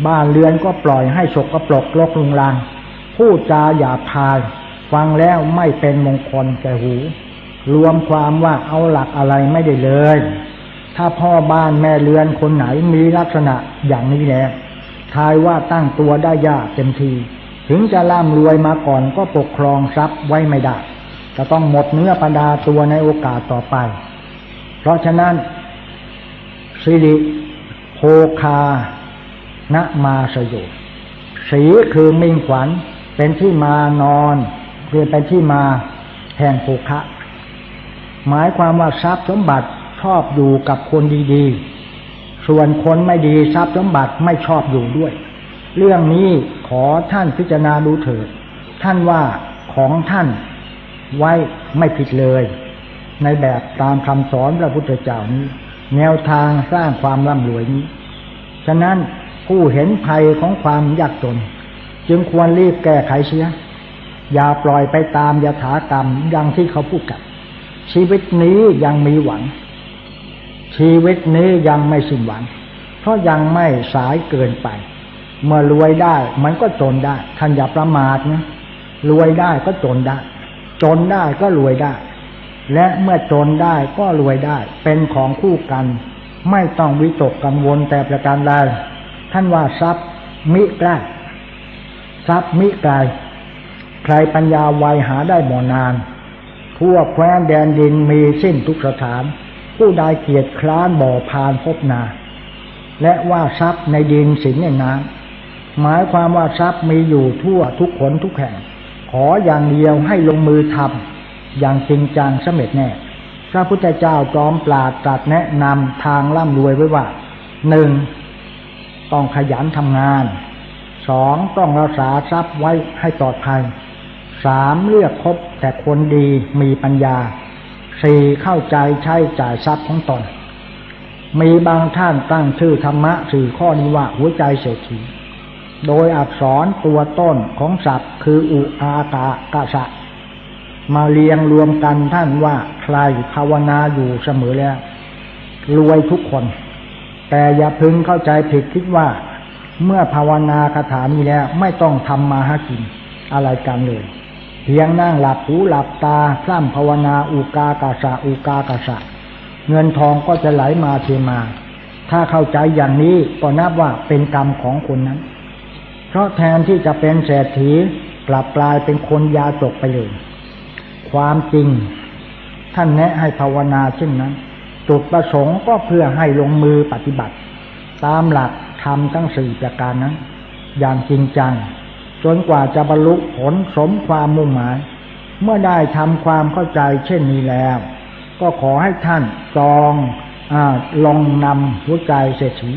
บ้านเรือนก็ปล่อยให้สกปรกรกรุงรังพูดจาหยาบคายฟังแล้วไม่เป็นมงคลแก่หูรวมความว่าเอาหลักอะไรไม่ได้เลยถ้าพ่อบ้านแม่เรือนคนไหนมีลักษณะอย่างนี้แหละทายว่าตั้งตัวได้ยากเต็มทีถึงจะร่ำรวยมาก่อนก็ปกครองทรัพย์ไว้ไม่ได้จะต้องหมดเนื้อประดาตัวในโอกาสต่อไปเพราะฉะนั้นสิริโภคานะมาสโยสีคือมิ่งขวัญเป็นที่มานอนเป็นที่มาแห่งโภคะหมายความว่าทรัพย์สมบัติชอบอยู่กับคนดีๆส่วนคนไม่ดีทรัพย์สมบัติไม่ชอบอยู่ด้วยเรื่องนี้ขอท่านพิจารณาดูเถิดท่านว่าของท่านไว้ไม่ผิดเลยในแบบตามคำสอนพระพุทธเจ้านี้แนวทางสร้างความร่ำรวยนี้ฉะนั้นผู้เห็นภัยของความยากจนจึงควรรีบแก้ไขเสียอย่าปล่อยไปตามยถากรรมดังที่เขาพูดกันชีวิตนี้ยังมีหวังชีวิตนี้ยังไม่สิ้นหวังเพราะยังไม่สายเกินไปเมื่อรวยได้มันก็จนได้ท่านอย่าประมาทนะรวยได้ก็จนได้จนได้ก็รวยได้ และเมื่อจนได้ก็รวยได้เป็นของคู่กันไม่ต้องวิตกกังวลแต่ประการใดท่านว่าทรัพย์มิใกล้ทรัพย์มิไกลใครปัญญาไวหาได้บ่นานทั่วแคว้นแดนดินมีสิ้นทุกสถานผู้ใดเกียจคร้านบ่อพานพบนาและว่าทรัพย์ในดินสินในน้ำหมายความว่าทรัพย์มีอยู่ทั่วทุกคนทุกแห่งขออย่างเดียวให้ลงมือทำอย่างจริงจังสำเร็จแน่พระพุทธเจ้าจอมปราดตรัสแนะนำทางร่ำรวยไว้ว่า 1. ต้องขยันทำงาน 2. ต้องรักษาทรัพย์ไว้ให้ปลอดภัย 3. เลือกคบแต่คนดีมีปัญญา 4. เข้าใจใช้จ่ายทรัพย์ของตนมีบางท่านตั้งชื่อธรรมะ4ข้อนี้ว่าหัวใจเศรษฐีโดยอักษรตัวต้นของศัพท์คืออุอากากะสะมาเรียงรวมกันท่านว่าใครภาวนาอยู่เสมอแล้วรวยทุกคนแต่อย่าพึงเข้าใจผิดคิดว่าเมื่อภาวนาคาถานี้แล้วไม่ต้องทำมาหากินอะไรกันเลยเพียงนั่งหลับหูหลับตาพร่ำภาวนาอุกากาสะอุกากาสะเงินทองก็จะไหลมาเทมาถ้าเข้าใจอย่างนี้ก็นับว่าเป็นกรรมของคนนั้นเพราะแทนที่จะเป็นเศรษฐีกลับกลายเป็นคนยาจกไปเลยความจริงท่านแนะให้ภาวนาเช่นนั้นจุดประสงค์ก็เพื่อให้ลงมือปฏิบัติตามหลักธรรมทั้ง4ประการนั้นอย่างจริงจังจนกว่าจะบรรลุผลสมความมุ่งหมายเมื่อได้ทำความเข้าใจเช่นนี้แล้วก็ขอให้ท่านลองนำหัวใจเศรษฐี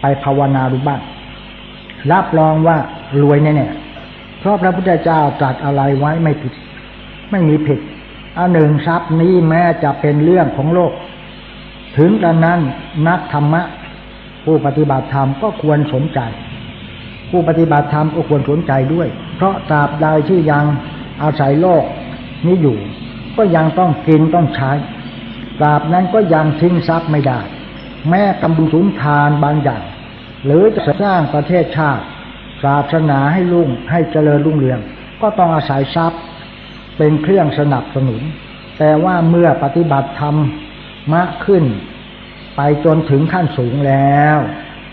ไปภาวนาดูบ้างรับรองว่ารวยแน่ๆเพราะพระพุทธเจ้าตรัสอะไรไว้ไม่ผิดไม่มีผิดหนึ่งทรัพย์นี้แม้จะเป็นเรื่องของโลกถึงกระนั้นนักธรรมะผู้ปฏิบัติธรรมก็ควรสนใจผู้ปฏิบัติธรรมก็ควรสนใจด้วยเพราะตราบใดที่ยังอาศัยโลกนี้อยู่ก็ยังต้องกินต้องใช้ตราบนั้นก็ยังทิ้งทรัพย์ไม่ได้แม้กำบุญสุนทานบางอย่างหรือจะสร้างประเทศชาติศาสนาให้รุ่งให้เจริญรุ่งเรืองก็ต้องอาศัยทรัพย์เป็นเครื่องสนับสนุนแต่ว่าเมื่อปฏิบัติธรรมมากขึ้นไปจนถึงขั้นสูงแล้ว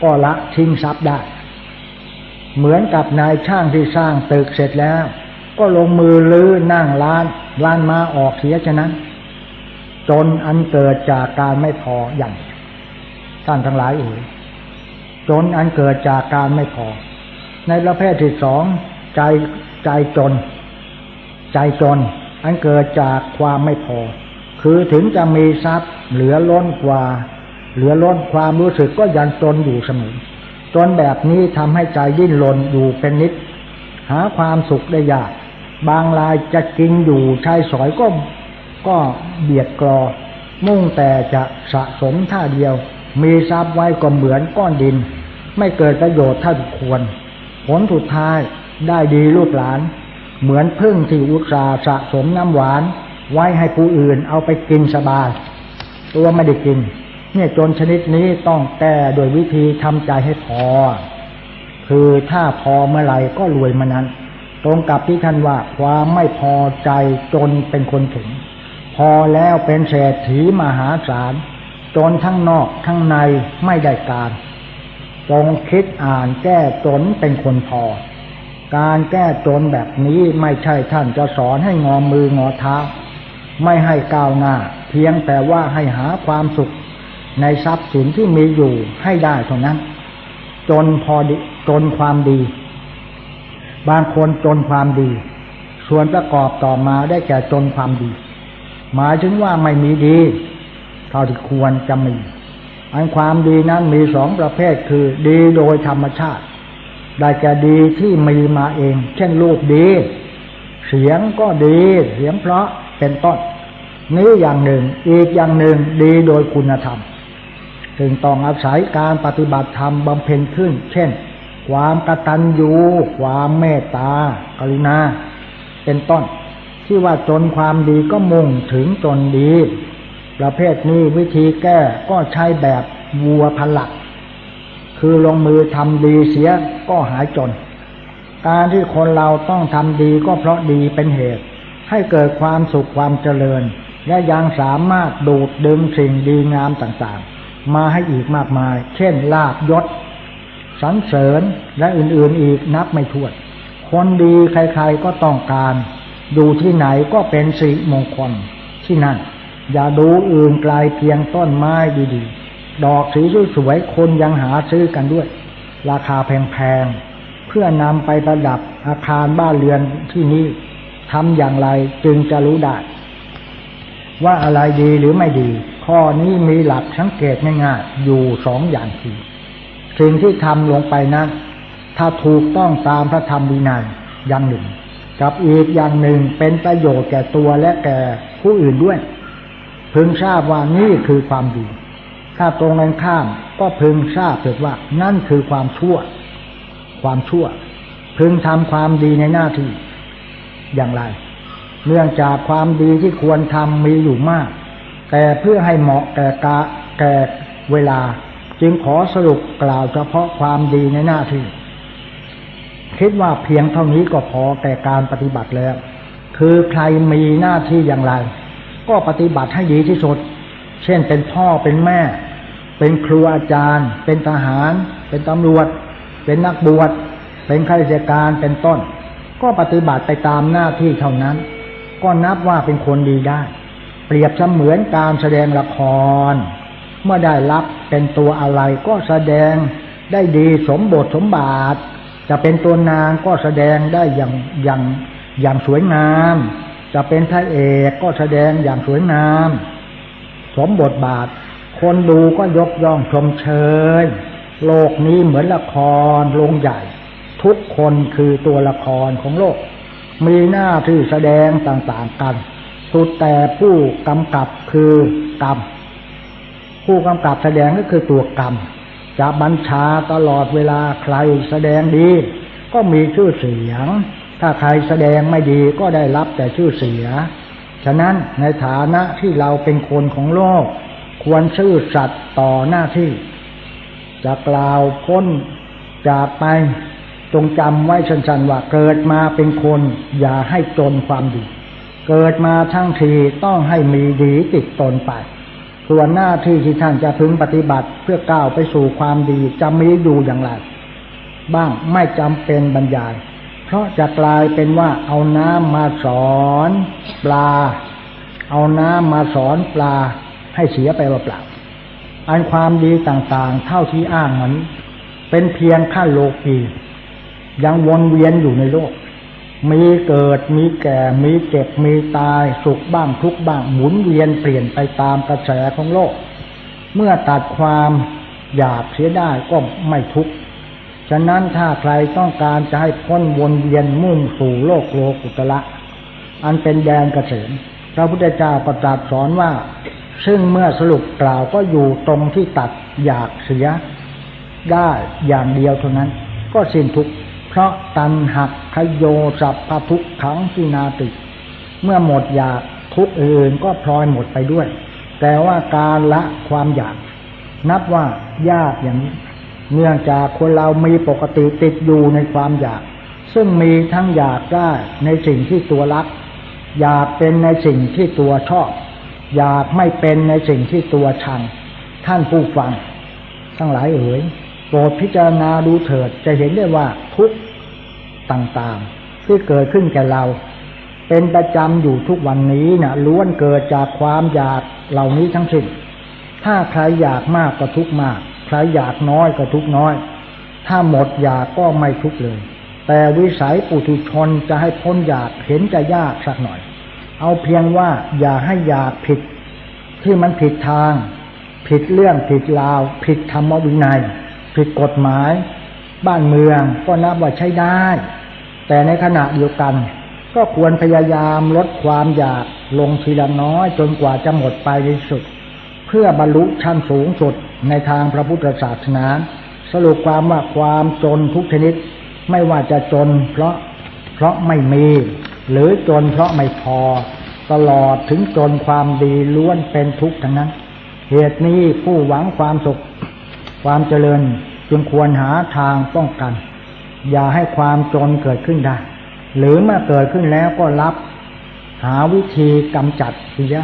ก็ละทิ้งทรัพย์ได้เหมือนกับนายช่างที่สร้างตึกเสร็จแล้วก็ลงมือรื้อนั่งล้านมาออกเสียฉะนั้นจนอันเกิดจากการไม่พออย่างท่านทั้งหลายจนอันเกิดจากการไม่พอในประเภทที่สองใจจนอันเกิดจากความไม่พอคือถึงจะมีทรัพย์เหลือล้นความรู้สึกก็ยังจนอยู่เสมอจนแบบนี้ทำให้ใจดิ้นรนอยู่เป็นนิดหาความสุขได้ยากบางรายจะกินอยู่ใช้สอยก็เบียดกรอมุ่งแต่จะสะสมท่าเดียวมีทรัพย์ไว้ก็เหมือนก้อนดินไม่เกิดประโยชน์เท่าที่ควรผลสุดท้ายได้ดีลูกหลานเหมือนพึ่งที่อุตส่าห์สะสมน้ำหวานไว้ให้ผู้อื่นเอาไปกินสบายตัวไม่ได้กินเนี่ยจนชนิดนี้ต้องแก้โดยวิธีทำใจให้พอคือถ้าพอเมื่อไหร่ก็รวยเมื่อนั้นตรงกับที่ท่านว่าความไม่พอใจจนเป็นคนถึงพอแล้วเป็นเศรษฐีมหาศาลจนทั้งนอกทั้งในไม่ได้การจงคิดอ่านแก้จนเป็นคนพอการแก้จนแบบนี้ไม่ใช่ท่านจะสอนให้งอมืองอเท้าไม่ให้ก้าวหน้าเพียงแต่ว่าให้หาความสุขในทรัพย์สินที่มีอยู่ให้ได้เท่านั้นจนพอดีจนความดีบางคนจนความดีส่วนประกอบต่อมาได้แก่จนความดีหมายถึงว่าไม่มีดีเท่าที่ควรจะมีอันความดีนั้นมีสองประเภทคือดีโดยธรรมชาติได้แก่ดีที่มีมาเองเช่นรูปดีเสียงก็ดีเสียงเพราะเป็นต้นนี้อย่างหนึ่งอีกอย่างหนึ่งดีโดยคุณธรรมซึ่งต้องอาศัยการปฏิบัติธรรมบำเพ็ญขึ้นเช่นความกตัญญูความเมตตากรุณาเป็นต้นที่ว่าจนความดีก็มุ่งถึงจนดีประเภทนี้วิธีแก้ก็ใช้แบบวัวพันหลักคือลงมือทำดีเสียก็หายจนการที่คนเราต้องทำดีก็เพราะดีเป็นเหตุให้เกิดความสุขความเจริญ และยังสามารถดูดดึงสิ่งดีงามต่างๆมาให้อีกมากมายเช่นลาภยศสรรเสริญและอื่นๆอีกนับไม่ถ้วนคนดีใครๆก็ต้องการอยู่ที่ไหนก็เป็นสิริมงคลที่นั่นอย่าดูอื่นไกลเพียงต้นไม้ดีๆดอกสีสวยๆคนยังหาซื้อกันด้วยราคาแพงๆเพื่อนำไปประดับอาคารบ้านเรือนที่นี่ทำอย่างไรจึงจะรู้ได้ว่าอะไรดีหรือไม่ดีข้อนี้มีหลักสังเกตง่ายๆอยู่2 อย่างคือสิ่งที่ทำลงไปนั้นถ้าถูกต้องตามพระธรรมวินัยอย่างหนึ่งกับอีกอย่างหนึ่งเป็นประโยชน์แก่ตัวและแก่ผู้อื่นด้วยพึงทราบว่านี่คือความดีถ้าตรงกันข้ามก็พึงทราบเถิดว่านั่นคือความชั่วพึงทำความดีในหน้าที่อย่างไรเนื่องจากความดีที่ควรทำมีอยู่มากแต่เพื่อให้เหมาะแก่เวลาจึงขอสรุปกล่าวเฉพาะความดีในหน้าที่คิดว่าเพียงเท่านี้ก็พอแก่การปฏิบัติแล้วคือใครมีหน้าที่อย่างไรก็ปฏิบัติให้ดีที่สุดเช่นเป็นพ่อเป็นแม่เป็นครูอาจารย์เป็นทหารเป็นตำรวจเป็นนักบวชเป็นข้าราชการเป็นต้นก็ปฏิบัติไปตามหน้าที่เท่านั้นก็นับว่าเป็นคนดีได้เปรียบเสมือนการแสดงละครเมื่อได้รับเป็นตัวอะไรก็แสดงได้ดีสมบทสมบาทจะเป็นตัวนางก็แสดงได้อย่างสวยงามจะเป็นพระเอกก็แสดงอย่างสวยงามสมบทบาทคนดูก็ยกย่องชมเชยโลกนี้เหมือนละครโรงใหญ่ทุกคนคือตัวละครของโลกมีหน้าที่แสดงต่างๆกันสุดแต่ผู้กำกับคือกรรมผู้กำกับแสดงก็คือตัวกรรมจะบัญชาตลอดเวลาใครแสดงดีก็มีชื่อเสียงถ้าใครแสดงไม่ดีก็ได้รับแต่ชื่อเสียฉะนั้นในฐานะที่เราเป็นคนของโลกควรซื่อสัตย์ต่อหน้าที่จะกล่าวพ้นจากไปจงจำไว้ชันๆว่าเกิดมาเป็นคนอย่าให้จนความดีเกิดมาทั้งทีต้องให้มีดีติดตนไปส่วนหน้าที่ที่ท่านจะพึงปฏิบัติเพื่อก้าวไปสู่ความดีจะมีอยู่อย่างไรบ้างไม่จำเป็นบรรยายเพราะจะกลายเป็นว่าเอาน้ำมาสอนปลาให้เสียไปเปล่าๆอันความดีต่างๆเท่าที่อ้างนั้นเป็นเพียงขั้นโลกียังวนเวียนอยู่ในโลกมีเกิดมีแก่มีเจ็บมีตายสุขบ้างทุกข์บ้างหมุนเวียนเปลี่ยนไปตามกระแสของโลกเมื่อตัดความอยากเสียได้ก็ไม่ทุกข์ฉะนั้นถ้าใครต้องการจะให้พ้นวนเวียนมุ่งสู่โลกโลกุตระอันเป็นแดนเกษมพระพุทธเจ้าประทานสอนว่าซึ่งเมื่อสรุปกล่าวก็อยู่ตรงที่ตัดอยากเสียได้อย่างเดียวเท่านั้นก็สิ้นทุกข์เพราะตัณหักขโยสัพพทุกขังสินาติเมื่อหมดอยากทุกข์อื่นก็พลอยหมดไปด้วยแต่ว่าการละความอยากนับว่ายากอย่างนี้เนื่องจากคนเรามีปกติติดอยู่ในความอยากซึ่งมีทั้งอยากได้ในสิ่งที่ตัวรักอยากเป็นในสิ่งที่ตัวชอบอยากไม่เป็นในสิ่งที่ตัวชังท่านผู้ฟังทั้งหลายเอ๋ยโปรดพิจารณาดูเถิดจะเห็นได้ว่าทุกข์ต่างๆที่เกิดขึ้นแก่เราเป็นประจำอยู่ทุกวันนี้นะล้วนเกิดจากความอยากเหล่านี้ทั้งสิ้นถ้าใครอยากมากก็ทุกข์มากใครอยากน้อยก็ทุกข์น้อยถ้าหมดอยากก็ไม่ทุกข์เลยแต่วิสัยปุถุชนจะให้พ้นอยากเห็นจะยากสักหน่อยเอาเพียงว่าอย่าให้อยากผิดที่มันผิดทางผิดเรื่องผิดราวผิดธรรมวินัยผิดกฎหมายบ้านเมืองก็นับว่าใช้ได้แต่ในขณะเดียวกันก็ควรพยายามลดความอยากลงทีละน้อยจนกว่าจะหมดไปในสุดเพื่อบรรลุชั้นสูงสุดในทางพระพุทธศาสนาสรุปความว่าความจนทุกชนิดไม่ว่าจะจนเพราะไม่มีหรือจนเพราะไม่พอตลอดถึงจนความดีล้วนเป็นทุกข์ทั้งนั้นเหตุนี้ผู้หวังความสุขความเจริญจึงควรหาทางป้องกันอย่าให้ความจนเกิดขึ้นได้หรือเมื่อเกิดขึ้นแล้วก็หาวิธีกำจัดเสีย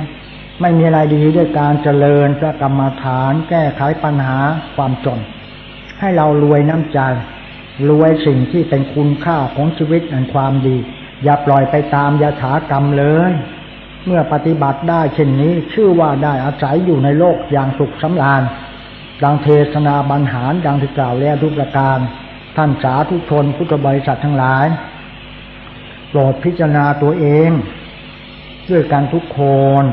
ไม่มีอะไรดีด้วยการเจริญพระกรรมฐานแก้ไขปัญหาความจนให้เรารวยน้ำใจรวยสิ่งที่เป็นคุณค่าของชีวิตแห่งความดีอย่าปล่อยไปตามยถากรรมเลยเมื่อปฏิบัติได้เช่นนี้ชื่อว่าได้อาศัยอยู่ในโลกอย่างสุขสำราญดังเทศนาบรรหารดังที่กล่าวแล้วทุกประการท่านสาธุชนพุทธบริษัททั้งหลายโปรดพิจารณาตัวเองด้วยกันทุกคน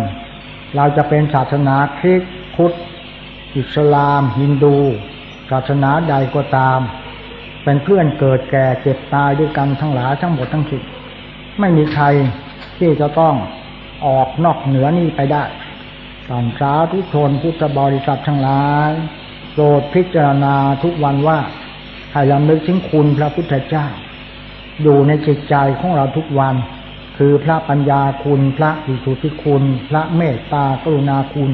เราจะเป็นศาสนาคริสต์พุทธอิสลามฮินดูศาสนาใดก็ตามเป็นเพื่อนเกิดแก่เจ็บตายด้วยกันทั้งหลายทั้งหมดทั้งสิ้นไม่มีใครที่จะต้องออกนอกเหนือนี้ไปได้ท่านสาธุชนพุทธบริษัททั้งหลายโปรดพิจารณาทุกวันว่าให้รำลึกถึงคุณพระพุทธเจ้าอยู่ในจิตใจของเราทุกวันคือพระปัญญาคุณพระวิสุทธิคุณพระเมตตากรุณาคุณ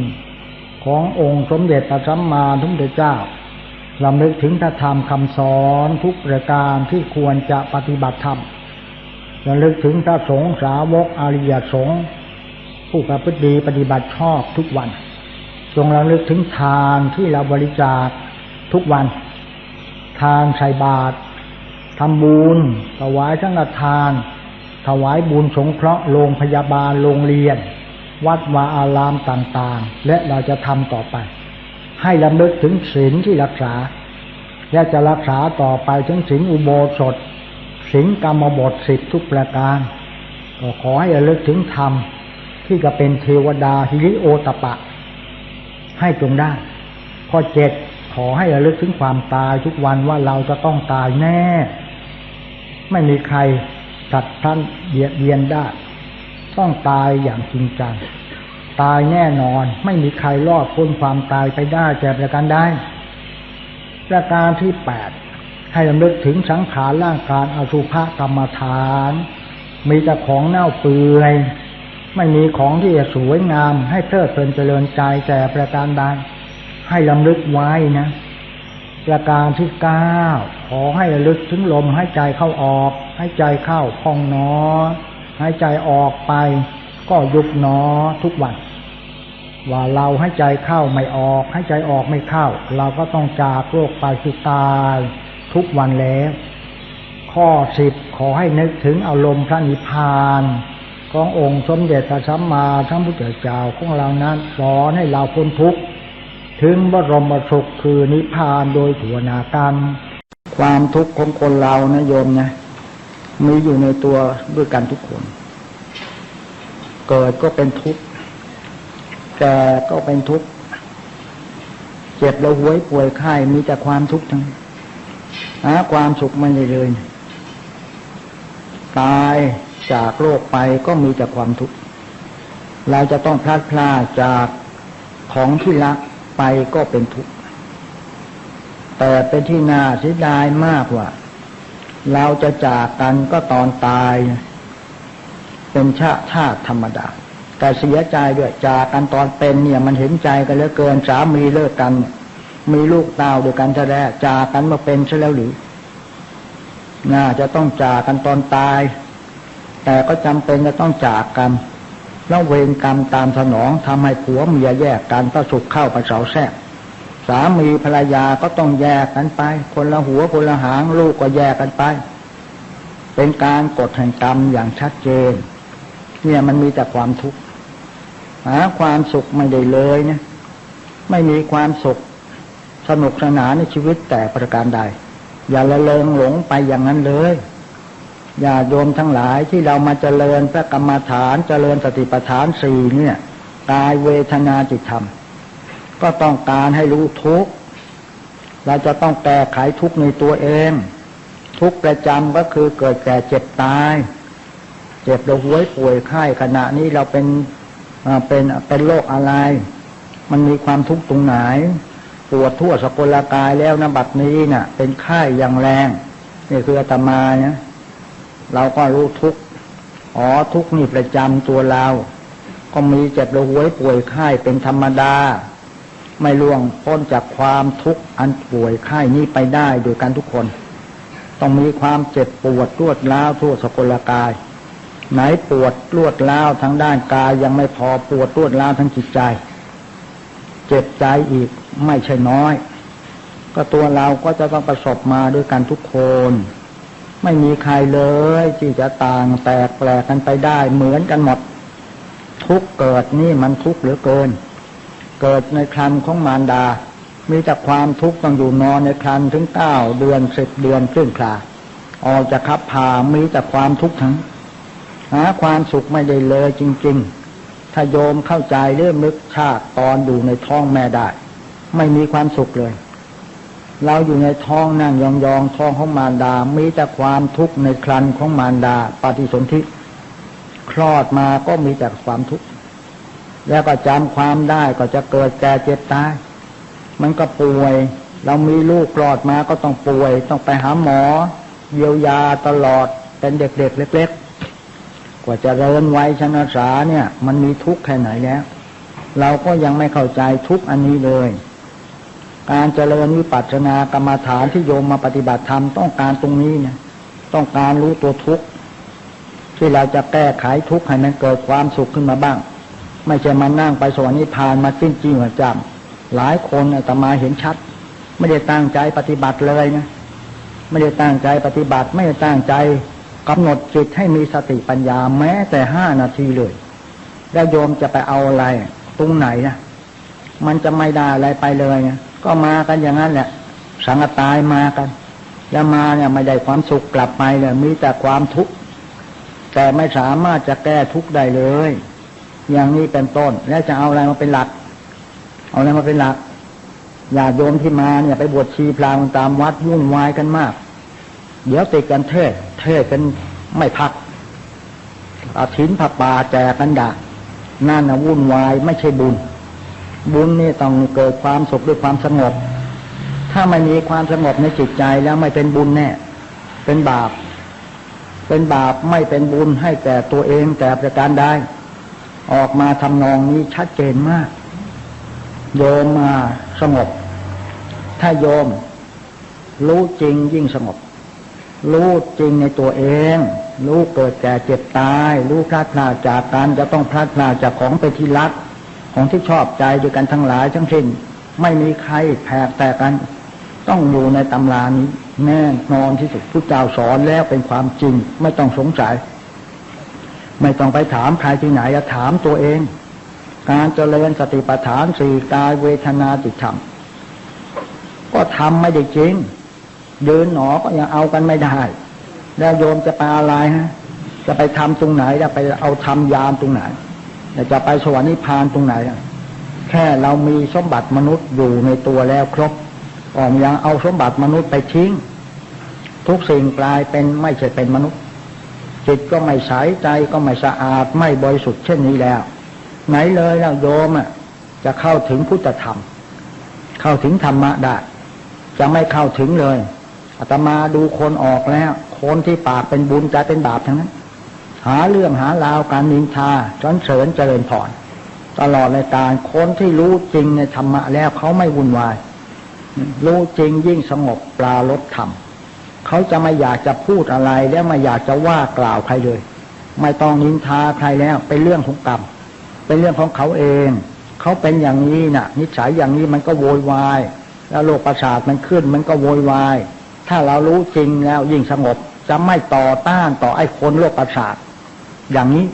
ขององค์สมเด็จพระสัมมาสัมพุทธเจ้ารำลึกถึงพระธรรมคำสอนทุกประการที่ควรจะปฏิบัติธรรมระลึกถึงพระสงฆ์สาวกอริยสงฆ์ผู้ประพฤติดีปฏิบัติชอบทุกวันจงระลึกถึงทานที่เราบริจาคทุกวันทานใส่บาตรทำบุญถวายสังฆทานถวายบุญสงเคราะห์โรงพยาบาลโรงเรียนวัดวาอารามต่างๆและเราจะทำต่อไปให้ระลึกถึงศีลที่รักษาและจะรักษาต่อไปถึงศีลอุโบสถศีลกรรมบท10ทุกประการก็ขอให้ระลึกถึงธรรมที่จะเป็นเทวดาหิริโอตปะให้จงได้ข้อ7ขอให้ระลึกถึงความตายทุกวันว่าเราจะต้องตายแน่ไม่มีใครตัดท่านเบียนได้ต้องตายอย่างจริงจังตายแน่นอนไม่มีใครรอดพ้นความตายไปได้แต่ประการใดประการที่8ให้ระลึกถึงสังขารร่างกายอสุภกรรมฐานมีแต่ของเน่าเปื่อยไม่มีของที่จะสวยงามให้เพลิดเพลินเจริญใจแต่ประการใดให้ระลึกไว้นะประการที่9ขอให้ระลึกถึงลมหายใจเข้าออกหายใจเข้าพองหนอหายใจออกไปก็ยุบหนอทุกวันว่าเราหายใจเข้าไม่ออกหายใจออกไม่เข้าเราก็ต้องจากโลกไปคือตายทุกวันแล้วข้อ10ขอให้นึกถึงอารมณ์พระนิพพานขององค์สมเด็จพระสัมมาสัมพุทธเจ้าของเรานั้นสอนให้เราพ้นทุกข์ถึงบรมสุขคือนิพพานโดยทั่วหน้ากันความทุกข์ของคนเรานะโยมนะมีอยู่ในตัวด้วยกันทุกคนเกิดก็เป็นทุกข์แก่ก็เป็นทุกข์เจ็บแล้วหวยป่วยไข้มีแต่ความทุกข์ทั้งหาความสุขไม่ได้เลยตายจากโลกไปก็มีแต่ความทุกข์เราจะต้องพลัดพรากจากของที่รักไปก็เป็นทุกข์แต่เป็นที่น่าเสียดายมากว่าเราจะจากกันก็ตอนตายเป็นชาติธรรมดาแต่เสียใจด้วยจากกันตอนเป็นเนี่ยมันเห็นใจกันเหลือเกินสามีเลิกกันมีลูกเต้าด้วยกันจะได้จากกันมาเป็นใช่แล้วหรือน่าจะต้องจากกันตอนตายแต่ก็จำเป็นจะต้องจากกันแล้วเวรกรรมตามสนองทำให้ผัวเมียแยกกันประสุขเข้าประเสาแทรกสามีภรรยาก็ต้องแยกกันไปคนละหัวคนละหางลูกก็แยกกันไปเป็นการกฎแห่งกรรมอย่างชัดเจนเนี่ยมันมีแต่ความทุกข์หาความสุขไม่ได้เลยเนี่ยไม่มีความสุขสนุกสนานในชีวิตแต่ประการใดอย่าละเลงหลงไปอย่างนั้นเลยอย่าโยมทั้งหลายที่เรามาเจริญพระกรรมฐานเจริญสติปัฏฐาน4เนี่ยกายเวทนาจิตธรรมก็ต้องการให้รู้ทุกข์เราจะต้องแก้ไขทุกข์ในตัวเองทุกข์ประจำก็คือเกิดแก่เจ็บตายเจ็บเราหวยป่วยไข้ขณะนี้เราเป็นโรคอะไรมันมีความทุกข์ตรงไหนปวดทั่วสกลกายแล้วนะบัดนี้น่ะเป็นไข้อย่างแรงนี่คืออาตมาเนี่ยเราก็รู้ทุกข์ทุกข์นี่ประจำตัวเราก็มีเจ็บเราหวยป่วยไข้เป็นธรรมดาไม่ล่วงพ้นจากความทุกข์อันป่วยไข้นี้ไปได้โดยกันทุกคนต้องมีความเจ็บปวดรวดร้าวทั่วสกลกาย ไหนปวดรวดร้าวทางด้านกายยังไม่พอปวดรวดร้าวทั้งจิตใจเจ็บใจอีกไม่ใช่น้อยก็ตัวเราก็จะต้องประสบมาด้วยกันทุกคนไม่มีใครเลยที่จะต่างแตกแปลกกันไปได้เหมือนกันหมดทุกเกิดนี่มันทุกข์เหลือเกินเกิดในครรภ์ของมารดามีแต่ความทุกข์ต้องอยู่นอนในครรภ์ถึง9 เดือน10 เดือนครึ่งคราออกจากคับพามีแต่ความทุกข์ทั้งหาความสุขไม่ได้เลยจริงๆถ้าโยมเข้าใจเรื่องนึกชาติตอนอยู่ในท้องแม่ได้ไม่มีความสุขเลยเราอยู่ในท้องนั่งยองๆท้องของมารดามีแต่ความทุกข์ในครรภ์ของมารดาปฏิสนธิคลอดมาก็มีแต่ความทุกข์แล้วก็จำความได้ก็จะเกิดแก่เจ็บตายมันก็ป่วยเรามีลูกคลอดมาก็ต้องป่วยต้องไปหาหมอเยียวยาตลอดเป็นเด็กๆเล็กๆกว่าจะเริญวัยชนะสาเนี่ยมันมีทุกข์แค่ไหนแล้วเราก็ยังไม่เข้าใจทุกข์อันนี้เลยการเจริญวิปัสสนากรรมฐานที่โยมมาปฏิบัติธรรมต้องการตรงนี้เนี่ยต้องการรู้ตัวทุกข์ที่เราจะแก้ไขทุกข์ให้มันเกิดความสุขขึ้นมาบ้างไม่ใช่มานั่งไปสวรรค์นิพพานมาสิ้นจริงหัวจำหลายคนอาตมาเห็นชัดไม่ได้ตั้งใจปฏิบัติเลยนะไม่ได้ตั้งใจปฏิบัติไม่ได้ตั้งใจกำหนดจิตให้มีสติปัญญาแม้แต่5 นาทีเลยแล้วโยมจะไปเอาอะไรตรงไหนนะมันจะไม่ได้อะไรไปเลยนะก็มากันอย่างนั้นแหละสังฆตายมากันแล้วมาเนี่ยไม่ได้ความสุขกลับไปเลยมีแต่ความทุกข์แต่ไม่สามารถจะแก้ทุกข์ได้เลยอย่างนี้เป็นต้นแล้วจะเอาอะไรมาเป็นหลักเอาอะไรมาเป็นหลักญาติโยมที่มาเนี่ยไปบวชชีพรามตามวัดวุ่นวายกันมากเดี๋ยวติดกันเทศกันไม่พักอาทินผักป่าแจกกันด่านั่นน่ะวุ่นวายไม่ใช่บุญบุญนี่ต้องเกิดความสุขด้วยความสงบถ้าไม่มีความสงบในจิตใจแล้วไม่เป็นบุญแน่เป็นบาปไม่เป็นบุญให้แก่ตัวเองแต่ประการใดออกมาทำนองนี้ชัดเจนมากโยมมาสงบถ้าโยมรู้จริงยิ่งสงบรู้จริงในตัวเองรู้เกิดแก่เจ็บตายรู้พลัดพรากจากกันจะต้องพลัดพรากจากของไปที่รักของที่ชอบใจด้วยกันทั้งหลายทั้งสิ้นไม่มีใครแผกแต่กันต้องอยู่ในตำรานี้แน่นอนที่สุดพุทธเจ้าสอนแล้วเป็นความจริงไม่ต้องสงสัยไม่ต้องไปถามใครที่ไหนจะถามตัวเองการเจริญสติปัฏฐาน4กายเวทนาจิตธรรมก็ทำไม่ได้จริงเดินหนอก็ยังเอากันไม่ได้แล้วโยมจะไปอะไรฮะจะไปทำตรงไหนจะไปเอาทำยามตรงไหนจะไปสวรรค์นิพพานตรงไหนแค่เรามีสมบัติมนุษย์อยู่ในตัวแล้วครบก็ยังเอาสมบัติมนุษย์ไปทิ้งทุกสิ่งกลายเป็นไม่ใช่เป็นมนุษย์จิตก็ไม่ใสใจก็ไม่สะอาดไม่บริสุทธิ์เช่นนี้แล้วไหนเลยแล้วโยมจะเข้าถึงพุทธธรรมเข้าถึงธรรมะได้จะไม่เข้าถึงเลยอาตมาดูคนออกแล้วคนที่ปากเป็นบุญใจเป็นบาปทั้งนั้นหาเรื่องหาราวการนินทาสรรเสริญเจริญพรตลอดในการคนที่รู้จริงในธรรมะแล้วเขาไม่วุ่นวายรู้จริงยิ่งสงบปราลดธรรมเขาจะไม่อยากจะพูดอะไรแล้วไม่อยากจะว่ากล่าวใครเลยไม่ต้องนินทาใครแล้วเป็นเรื่องของกรรมเป็นเรื่องของเขาเองเขาเป็นอย่างนี้น่ะนิสัยอย่างนี้มันก็โวยวายแล้วโรคประสาทมันขึ้นมันก็โวยวายถ้าเรารู้จริงแล้วยิ่งสงบจะไม่ต่อต้านต่อไอ้คนโรคประสาทอย่างนี้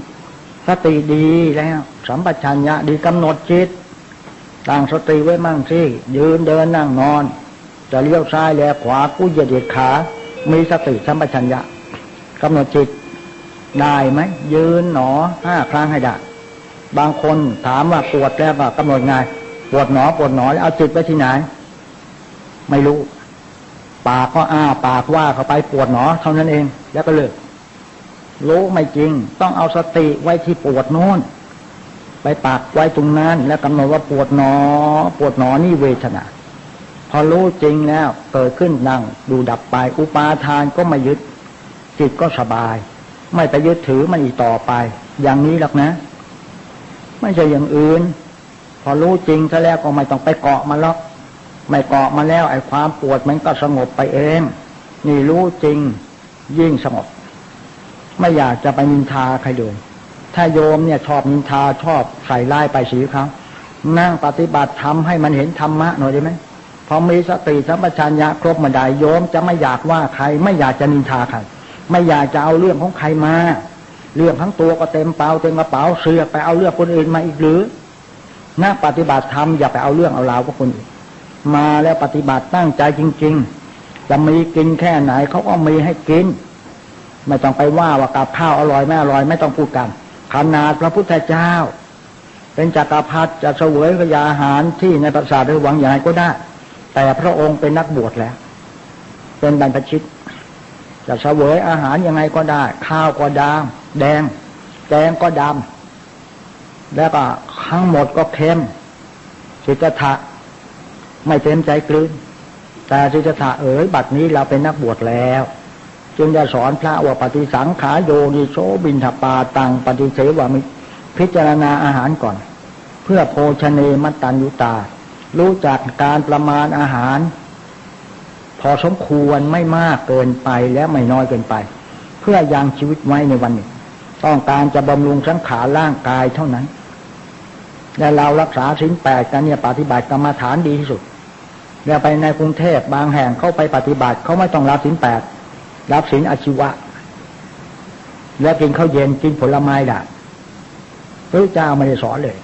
สติดีแล้วสัมปชัญญะดีกำหนดจิตตั้งสติไว้มั่งสิยืนเดินนั่งนอนจะเลี้ยวซ้ายแลขวากู้เหยียดขามีสติสัมปชัญญะกำหนดจิตได้ไหมยืนหนอ5 ครั้งให้ได้บางคนถามว่าปวดแล้วก็กำหนดไงปวดหนอแล้วเอาจิตไปที่ไหนไม่รู้ปากก็ปากว่าเข้าไปปวดหนอเท่านั้นเองแล้วก็เลิกรู้ไม่จริงต้องเอาสติไว้ที่ปวดโน้นไปปากไว้ตรงนั้นแล้วกำหนดว่าปวดหนอนี่เวทนาพอรู้จริงแล้วเกิดขึ้นนั่งดูดับไปอุปาทานก็ไม่ยึดจิตก็สบายไม่ไปยึดถือมันอีกต่อไปอย่างนี้หรอกนะไม่ใช่อย่างอื่นพอรู้จริงซะแล้วก็ไม่ต้องไปเกาะมันหรอกไม่เกาะมาแล้วไอ้ความปวดมันก็สงบไปเองนี่รู้จริงยิ่งสงบ ไม่อยากจะไปนินทาใครเลยถ้าโยมเนี่ยชอบนินทาชอบใส่ร้ายไปสีเขานั่งปฏิบัติธรรมให้มันเห็นธรรมะหน่อยได้ไหมพอมีสติสัมปชัญญะครบมาได้โยมจะไม่อยากว่าใครไม่อยากจะนินทาใครไม่อยากจะเอาเรื่องของใครมาเรื่องทั้งตัวก็เต็มเปล่าเต็มกระเป๋าเสือกไปเอาเรื่องคนอื่นมาอีกหรือนักปฏิบัติธรรมอย่าไปเอาเรื่องเอาราวกับคนอื่นมาแล้วปฏิบัติตั้งใจจริงๆจะมีกินแค่ไหนเขาก็มีให้กินไม่ต้องไปว่ากับข้าวอร่อยไม่อร่อยไม่ต้องพูดกันขนาดพระพุทธเจ้าเป็นจักรพรรดิจะเสวยพยาอาหารที่ในปราสาทหรือหวังอย่างไรก็ได้แต่พระองค์เป็นนักบวชแล้วเป็นบรรพชิตจะเสวยอาหารยังไงก็ได้ข้าวก็ดำแดงแกงก็ดำแล้วก็ทั้งหมดก็เค็มสิทธัตถะไม่เต็มใจกลืนแต่สิทธัตถะบัดนี้เราเป็นนักบวชแล้วจึงจะสอนพระว่าปฏิสังขารโยนิโสบิณฑปาตังปฏิเสวามิพิจารณาอาหารก่อนเพื่อโภชเนมัตตัญญูตารู้จักการประมาณอาหารพอสมควรไม่มากเกินไปและไม่น้อยเกินไปเพื่อยังชีวิตไว้ในวันหนึ่งต้องการจะบำรุงสังขารร่างกายเท่านั้นและเรารักษาศีล 8กันเนี่ยปฏิบัติกรรมฐานดีที่สุดแล้วไปในกรุงเทพบางแห่งเข้าไปปฏิบัติเขาไม่ต้องรับศีล 8รับศีลอาชีวะแล้วกินข้าวเย็นกินผลไม้ได้พระเจ้าไม่ได้สอนเลย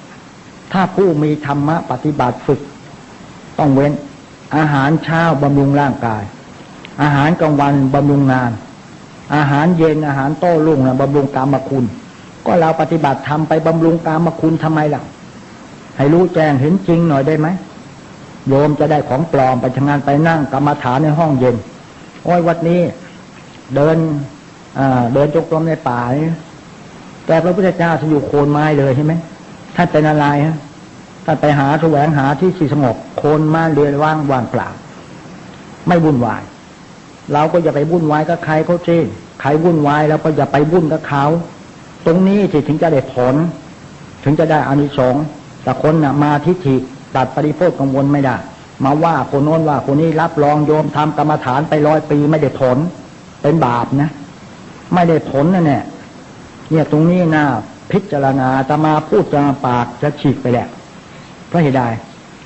ถ้าผู้มีธรรมะปฏิบัติฝึกต้องเว้นอาหารเช้าบำรุงร่างกายอาหารกลางวันบำรุงงานอาหารเย็นอาหารโต้รุ่งบำรุงกามคุณก็เราปฏิบัติทำไปบำรุงกามคุณทำไมล่ะให้รู้แจ้งเห็นจริงหน่อยได้ไหมโยมจะได้ของปลอมไปทำงานไปนั่งกรรมฐานในห้องเย็นโอ้ยวัดนี้เดินจงกรมในป่าแต่พระพุทธเจ้าจะอยู่โคนไม้เลยใช่ไหมท่านเป็นอะไรฮะท่านไปหาแสวงหาที่สงบโคนไม้เรือนว่างเปล่าไม่วุ่นวายเราก็อย่าไปวุ่นวายกับใครเขาสิใครวุ่นวายเราก็อย่าไปวุ่นกับเขาตรงนี้ถึงจะได้ผลถึงจะได้อานิสงส์แต่คนน่ะมาทิฏฐิตัดปริโภคกังวลไม่ได้มาว่าคนโน้นว่าคนนี้รับรองโยมทำกรรมฐานไป100 ปีไม่ได้ผลเป็นบาปนะไม่ได้ผลนะเนี่ยตรงนี้น่าพิจารณาจะมาพูดจะมาปากจะฉีกไปแหละเพราะเหตุใด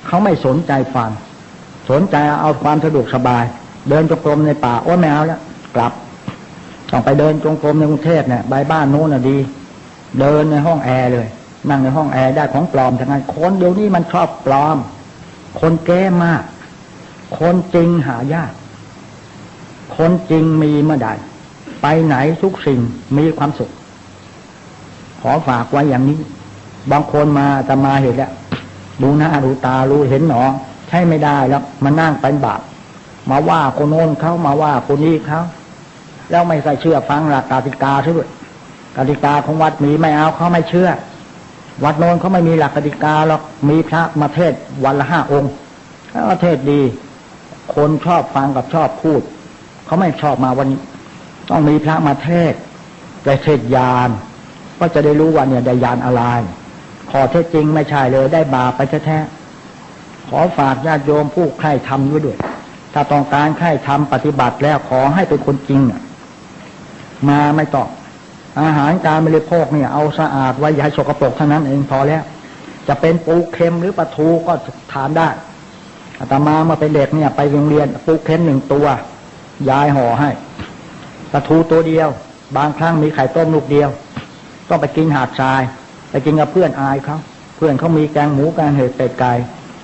เขาไม่สนใจฟังสนใจเอาความสะดวกสบายเดินจงกรมในป่าโอ้ไม่เอาแล้วกลับต้องไปเดินจงกรมในกรุงเทพเนี่ยบ้านโน้นน่ะดีเดินในห้องแอร์เลยนั่งในห้องแอร์ได้ของปลอมทั้งนั้นคนเดี๋ยวนี้มันชอบปลอมคนแก้มากคนจริงหายากคนจริงมีเมื่อใดไปไหนทุกสิ่งมีความสุขขอฝากไว้อย่างนี้บางคนมาจะมาเห็นแล้วดูหน้าดูตารู้เห็นหนอใช่ไม่ได้แล้วมานั่งเป็นบาปมาว่าคนโน้นเขามาว่าคนนี้เขาแล้วไม่ใส่เชื่อฟังหลักกติกาด้วยกติกาของวัดมีไม่เอาเขาไม่เชื่อวัดโน้นเขาไม่มีหลักกติกาหรอกมีพระมาเทศวันละ5 องค์แล้วเทศดีคนชอบฟังกับชอบพูดเขาไม่ชอบมาวันนี้ต้องมีพระมาเทศแต่เทศญาณก็จะได้รู้ว่าเนี่ยได้ญาณอะไรขอเท็จจริงไม่ใช่เลยได้บาปไปแท้ๆขอฝากญาติโยมผู้ใคร่ธรรมด้วยถ้าต้องการใคร่ธรรมปฏิบัติแล้วขอให้เป็นคนจริงมาไม่ต้องอาหารการบริโภคเนี่ยเอาสะอาดไว้อย่าให้สกปรกเท่านั้นเองพอแล้วจะเป็นปูเค็มหรือปลาทูก็ทานได้อาตมามาเป็นเด็กเนี่ยไปโรงเรียนปูเค็ม1 ตัวยายห่อให้ปลาทูตัวเดียวบางครั้งมีไข่ต้มลูกเดียวต้องไปกินหาดทรายไปกินกับเพื่อนอายเขาเพื่อนเขามีแกงหมูแกงเห็ดเป็ดไก่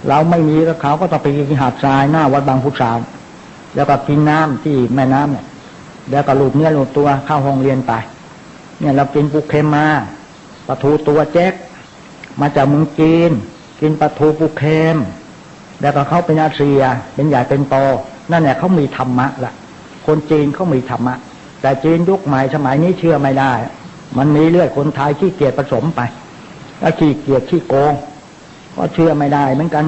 เราไม่มีกับเขาก็ต้องไปกินหาดทรายหน้าวัดบางพุทธาแล้วก็กินน้ำที่แม่น้ำเนี่ยแล้วก็ลูกเนื้อลูกตัวเข้าห้องเรียนไปเนี่ยเรากินปูเค็มมาปลาทูตัวเจ๊กมาจากเมืองจีนกินปลาทูปูเค็มแล้วก็เขาเป็นอาเซียเป็นใหญ่เป็นโตนั่นแหละเขามีธรรมะละคนจีนเขามีธรรมะแต่จีนยุคใหม่สมัยนี้เชื่อไม่ได้มันมีเลือดคนไทยขี้เกียจผสมไปแล้วขี้เกียจขี้โกงก็เชื่อไม่ได้เหมือนกัน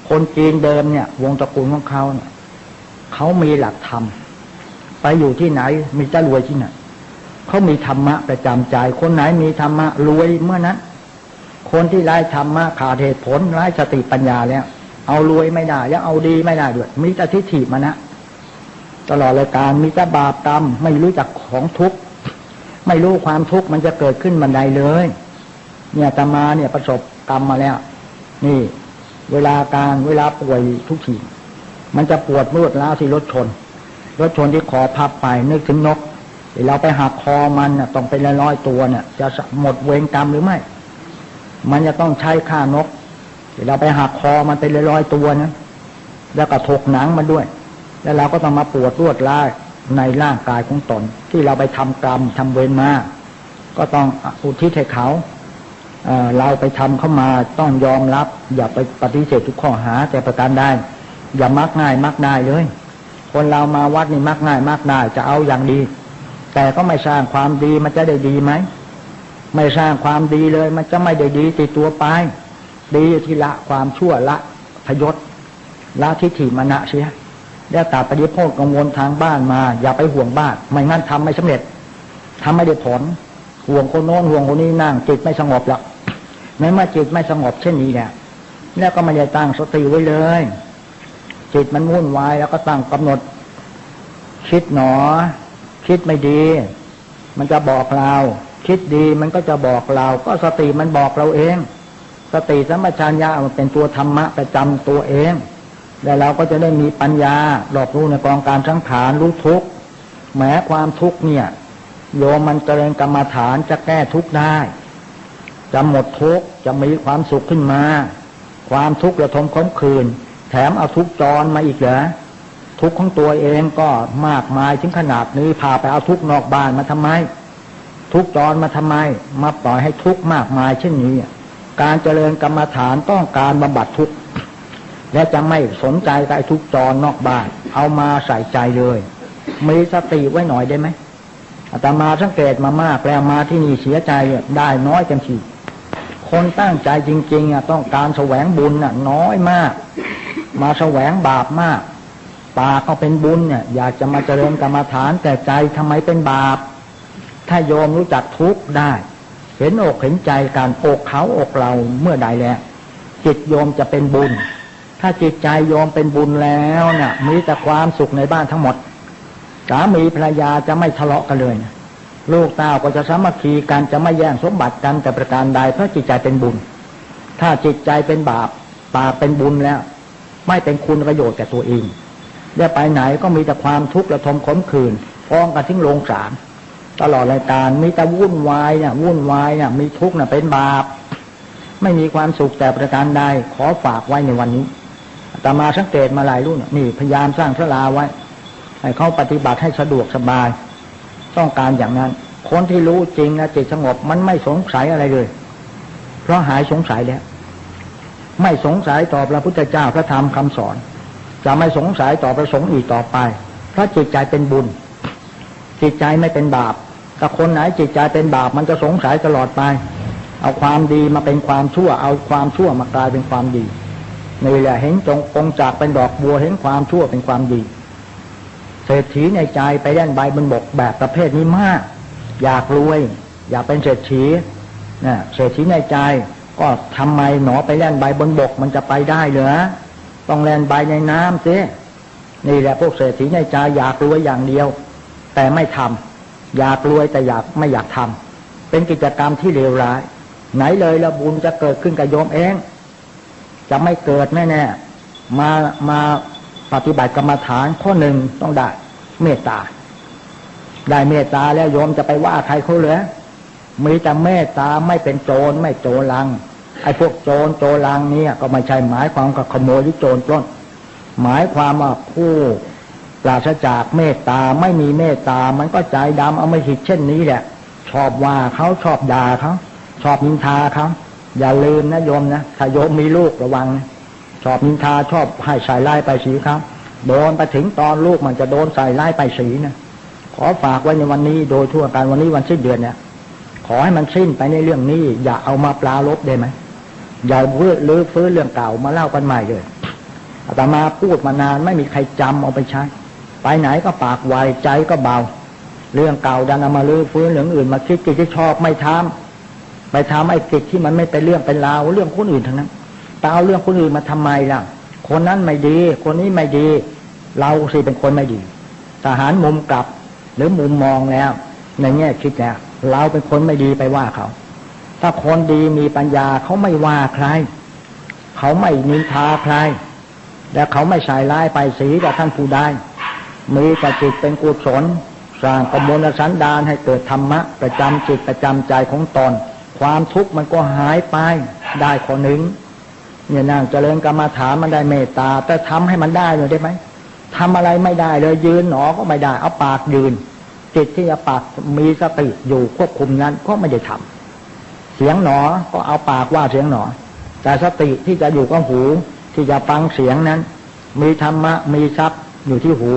คนจีนเดิมเนี่ยวงตระกูลของเขาเนี่ยเขามีหลักธรรมไปอยู่ที่ไหนมีจะรวยที่ไหนเขามีธรรมะประจำใจคนไหนมีธรรมะรวยเมื่อนั้นคนที่ไร้ธรรมะขาดเหตุผลไร้สติปัญญาแล้วเอารวยไม่ได้แล้วเอาดีไม่ได้ด้วยมีแต่ทิฏฐิมานะตลอดรายการมีแต่บาปกรรมไม่รู้จักของทุกข์ ไม่รู้ความทุกข์มันจะเกิดขึ้นบันไดเลยเนี่ยอาตมาเนี่ยประสบกรรมมาแล้วนี่เวลป่วยทุกทีมันจะปวดเมื่อยล้าที่รถชนที่คอพับไปนึกถึงนกเราไปหักคอมันต้องเป็นร้อยตัวเนี่ยจะหมดเวรกรรมหรือไม่มันจะต้องใช้ฆ่านกเราไปหักคอมันเป็นร้อยตัวนะแล้วก็ถกหนังมันด้วยแล้วเราก็ต้องมาปวดรวดร้ายในร่างกายของตนที่เราไปทำกรรมทำเวรมาก็ต้องอุทิศให้เขาเราไปทำเข้ามาต้องยอมรับอย่าไปปฏิเสธทุกข้อหาแต่ประการใดอย่ามักง่ายมักได้เลยคนเรามาวัดนี่มักง่ายมักได้จะเอาอย่างดีแต่ก็ไม่สร้างความดีมันจะได้ดีไหมไม่สร้างความดีเลยมันจะไม่ได้ดีติดตัวไปดีที่ละความชั่วละพยศละทิฏฐิมานะเสียแล้วตัดปฏิโภคกังวลทางบ้านมาอย่าไปห่วงบ้านไม่งั้นทำไม่สำเร็จทำไม่ได้ผลห่วงคนโน้นห่วงคนนี้นั่งจิตไม่สงบหรอกในเมื่อจิตไม่สงบเช่นนี้เนี่ยแล้วก็ไม่ได้ตั้งสติไว้เลยจิตมันวุ่นวายแล้วก็ตั้งกำหนดคิดหนอคิดไม่ดีมันจะบอกเราคิดดีมันก็จะบอกเราก็สติมันบอกเราเองสติสัมปชัญญะมันเป็นตัวธรรมะประจำตัวเองแล้วเราก็จะได้มีปัญญารอบรู้ในกองการสังขารรู้ทุกข์แม้ความทุกข์เนี่ยโยมมันเจริญกรรมฐานจะแก้ทุกข์ได้จะหมดทุกข์จะมีความสุขขึ้นมาความทุกข์ระทมขมขื่นแถมเอาทุกข์จรมาอีกเหรอทุกข์ของตัวเองก็มากมายถึงขนาดนี้พาไปเอาทุกข์นอกบ้านมาทำไมทุกข์จรมาทำไมมาปล่อยให้ทุกข์มากมายเช่นนี้การเจริญกรรมฐานต้องการบำบัดทุกข์และจะไม่สนใจกับไอ้ทุกข์จรนอกบ้านเอามาใส่ใจเลยมีสติไว้หน่อยได้ไหมอาตมาสังเกตมามากแล้วมาที่นี่เสียใจได้น้อยจังสิคนตั้งใจจริงๆต้องการแสวงบุญน้อยมากมาแสวงบาปมากปากก็เป็นบุญเนี่ยอยากจะมาเจริญกรรมฐานแต่ใจทำไมเป็นบาปถ้าโยมรู้จักทุกข์ได้เห็นอกเห็นใจการอกเขาอกเราเมื่อใดแล้วจิตโยมจะเป็นบุญถ้าจิตใจโยมเป็นบุญแล้วเนี่ยมีแต่ความสุขในบ้านทั้งหมดสามีภรรยาจะไม่ทะเลาะกันเลยนะลูกเต้าก็จะสามัคคีกันจะไม่แย่งสมบัติกันแต่ประการใดเพราะจิตใจเป็นบุญถ้าจิตใจเป็นบาปปากเป็นบุญแล้วไม่เป็นคุณประโยชน์แก่ตัวเองได้ไปไหนก็มีแต่ความทุกข์ระทมขมขื่นฟ้องกันทิ้งโรงศาลตลอดรายการมีแต่วุ่นวายเนี่ยมีทุกข์เป็นบาปไม่มีความสุขแต่ประการใดขอฝากไว้ในวันนี้อาตมาสังเกตมาหลายรุ่นนี่พยายามสร้างศาลาไว้ให้เขาปฏิบัติให้สะดวกสบายต้องการอย่างนั้นคนที่รู้จริงนะจิตสงบมันไม่สงสัยอะไรเลยเพราะหายสงสัยแล้วไม่สงสัยต่อพระพุทธเจ้าพระธรรมคำสอนจะไม่สงสัยต่อพระสงฆ์อีกต่อไปเพราะจิตใจเป็นบุญจิตใจไม่เป็นบาปถ้าคนไหนจิตใจเป็นบาปมันจะสงสัยตลอดไปเอาความดีมาเป็นความชั่วเอาความชั่วมากลายเป็นความดีนี่แหละเห็นจงกงจากเป็นดอกบัวเห็นความชั่วเป็นความดีเศรษฐีในใจไปเล่นใบบนบกแบบประเภทนี้มากอยากรวยอยากเป็นเศรษฐีนะเศรษฐีในใจก็ทำไมหนอไปเล่นใบบนบกมันจะไปได้เหรอต้องเล่นใบในน้ำสินี่แหละพวกเศรษฐีในใจอยากรวยอย่างเดียวแต่ไม่ทำอยากรวยแต่ไม่อยากทำเป็นกิจกรรมที่เลวร้ายไหนเลยละบุญจะเกิดขึ้นกับโยมเองจะไม่เกิดแน่ๆมาปฏิบัติกรรมฐานข้อหนึ่งต้องได้เมตตาได้เมตตาแล้วโยมจะไปว่าใครเขาเหรอมีแต่เมตตาไม่เป็นโจรไม่โจรลังไอ้พวกโจรลังเนี่ยก็ไม่ใช่หมายความกับขโมยหรือโจรปล้นหมายความว่าผู้ปราศจากเมตตาไม่มีเมตตามันก็ใจดำเอาไม่ผิดเช่นนี้แหละชอบว่าเขาชอบด่าเขาชอบนินทาเขาอย่าลืมนะโยมนะถ้าโยมมีลูกระวังนะชอบนินทาชอบให้ใส่ร้ายไปสีเขาโดนไปถึงตอนลูกมันจะโดนใส่ร้ายไปสีนะขอฝากไว้ในวันนี้โดยทั่วกันวันนี้วันสิ้นเดือนเนี่ยขอให้มันสิ้นไปในเรื่องนี้อย่าเอามาปลาลบได้ไหมอย่าลื้อฟื้นเรื่องเก่ามาเล่ากันใหม่เลยอาตมาพูดมานานไม่มีใครจำเอาไปใช้ไปไหนก็ปากไวใจก็เบาเรื่องเก่าดันเอามาลื้อฟื้นเรื่องอื่นมาคิดกิจที่ชอบไม่ทำไปทำไอ้กิจที่มันไม่เป็นเรื่องเป็นราวเรื่องคนอื่นทั้งนั้นแต่เอาเรื่องคนอื่นมาทำไมล่ะคนนั้นไม่ดีคนนี้ไม่ดีเราสิเป็นคนไม่ดีทหารมุมกลับหรือมุมมองแล้วในแง่คิดแล้ว เราเป็นคนไม่ดีไปว่าเขาถ้าคนดีมีปัญญาเขาไม่ว่าใครเขาไม่นินทาใครและเขาไม่ใส่ร้ายไปสีแต่ท่านผู้ใดมีแต่จิตเป็นกุศลสร้างกมลสันดานให้เกิดธรรมะประจำจิตประจำใจของตนความทุกข์มันก็หายไปได้คนหนึ่งเนี่ยนั่งเจริญกรรมฐานมันได้เมตตาแต่ทำให้มันได้เลยได้ไหมทำอะไรไม่ได้เลยยืนหนอก็ไม่ได้เอาปากยืนจิตที่จะปากมีสติอยู่ควบคุมนั้นก็ไม่ได้ทำเสียงหนอก็เอาปากว่าเสียงหนอแต่สติที่จะอยู่กับหูที่จะฟังเสียงนั้นมีธรรมะมีทรัพย์อยู่ที่หู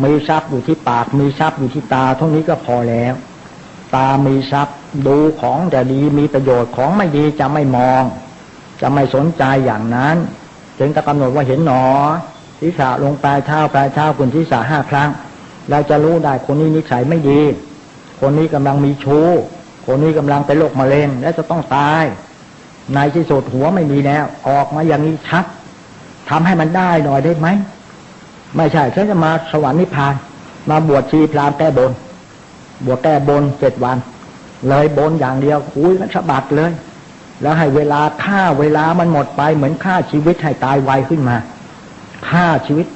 มีทรัพย์อยู่ที่ปากมีทรัพย์อยู่ที่ตาเท่านี้ก็พอแล้วตามีทรัพย์ดูของแต่ดีมีประโยชน์ของไม่ดีจะไม่มองจะไม่สนใจอย่างนั้นจึงจะกำหนดว่าเห็นหนอศีรษะลงปลายเท้าคุณศีรษะ5 ครั้งเราจะรู้ได้คนนี้นิสัยไม่ดีคนนี้กำลังมีชู้คนนี้กำลังเป็นโรคมะเร็งและจะต้องตายในที่สุดหัวไม่มีแล้วออกมาอย่างนี้ชัดทำให้มันได้หน่อยได้ไหมไม่ใช่ฉันจะมาสวรรค์นิพพานมาบวชชีพรามแก้บนบวชแก้บน7 วันเลยบนอย่างเดียวคุยมันสะบัดเลยแล้วให้เวลาฆ่าเวลามันหมดไปเหมือนฆ่าชีวิตให้ตายไวขึ้นมาฆ่าชีวิต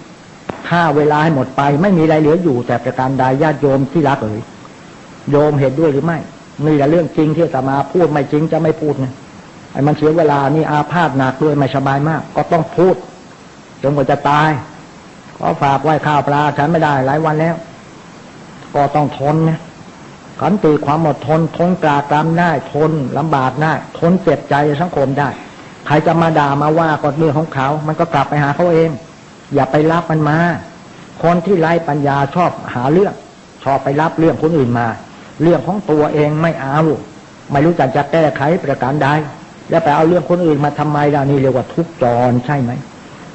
ฆ่าเวลาให้หมดไปไม่มีอะไรเหลืออยู่แต่ประการใดญาติโยมที่รักเอ๋ยโยมเห็นด้วยหรือไม่นี่แหละเรื่องจริงที่อาตมาพูดไม่จริงจะไม่พูดนะไอ้มันเสียเวลานี่อาพาธหนักด้วยไม่สบายมากก็ต้องพูดจนกว่าจะตายก็ฝากไว้ข้าวปลาฉันไม่ได้หลายวันแล้วก็ต้องทนนะขันติความอดทนทนกล้ากรำได้ทนลำบากได้ทนเจ็บใจสังคมได้ใครจะมาด่ามาว่าก็เรื่องของเขามันก็กลับไปหาเขาเองอย่าไปรับมันมาคนที่ไร้ปัญญาชอบหาเรื่องชอบไปรับเรื่องคนอื่นมาเรื่องของตัวเองไม่เอาไม่รู้จักจะแก้ไขประการใดแล้วไปเอาเรื่องคนอื่นมาทำไมล่ะนี่เรียกว่าทุกข์จรใช่ไหม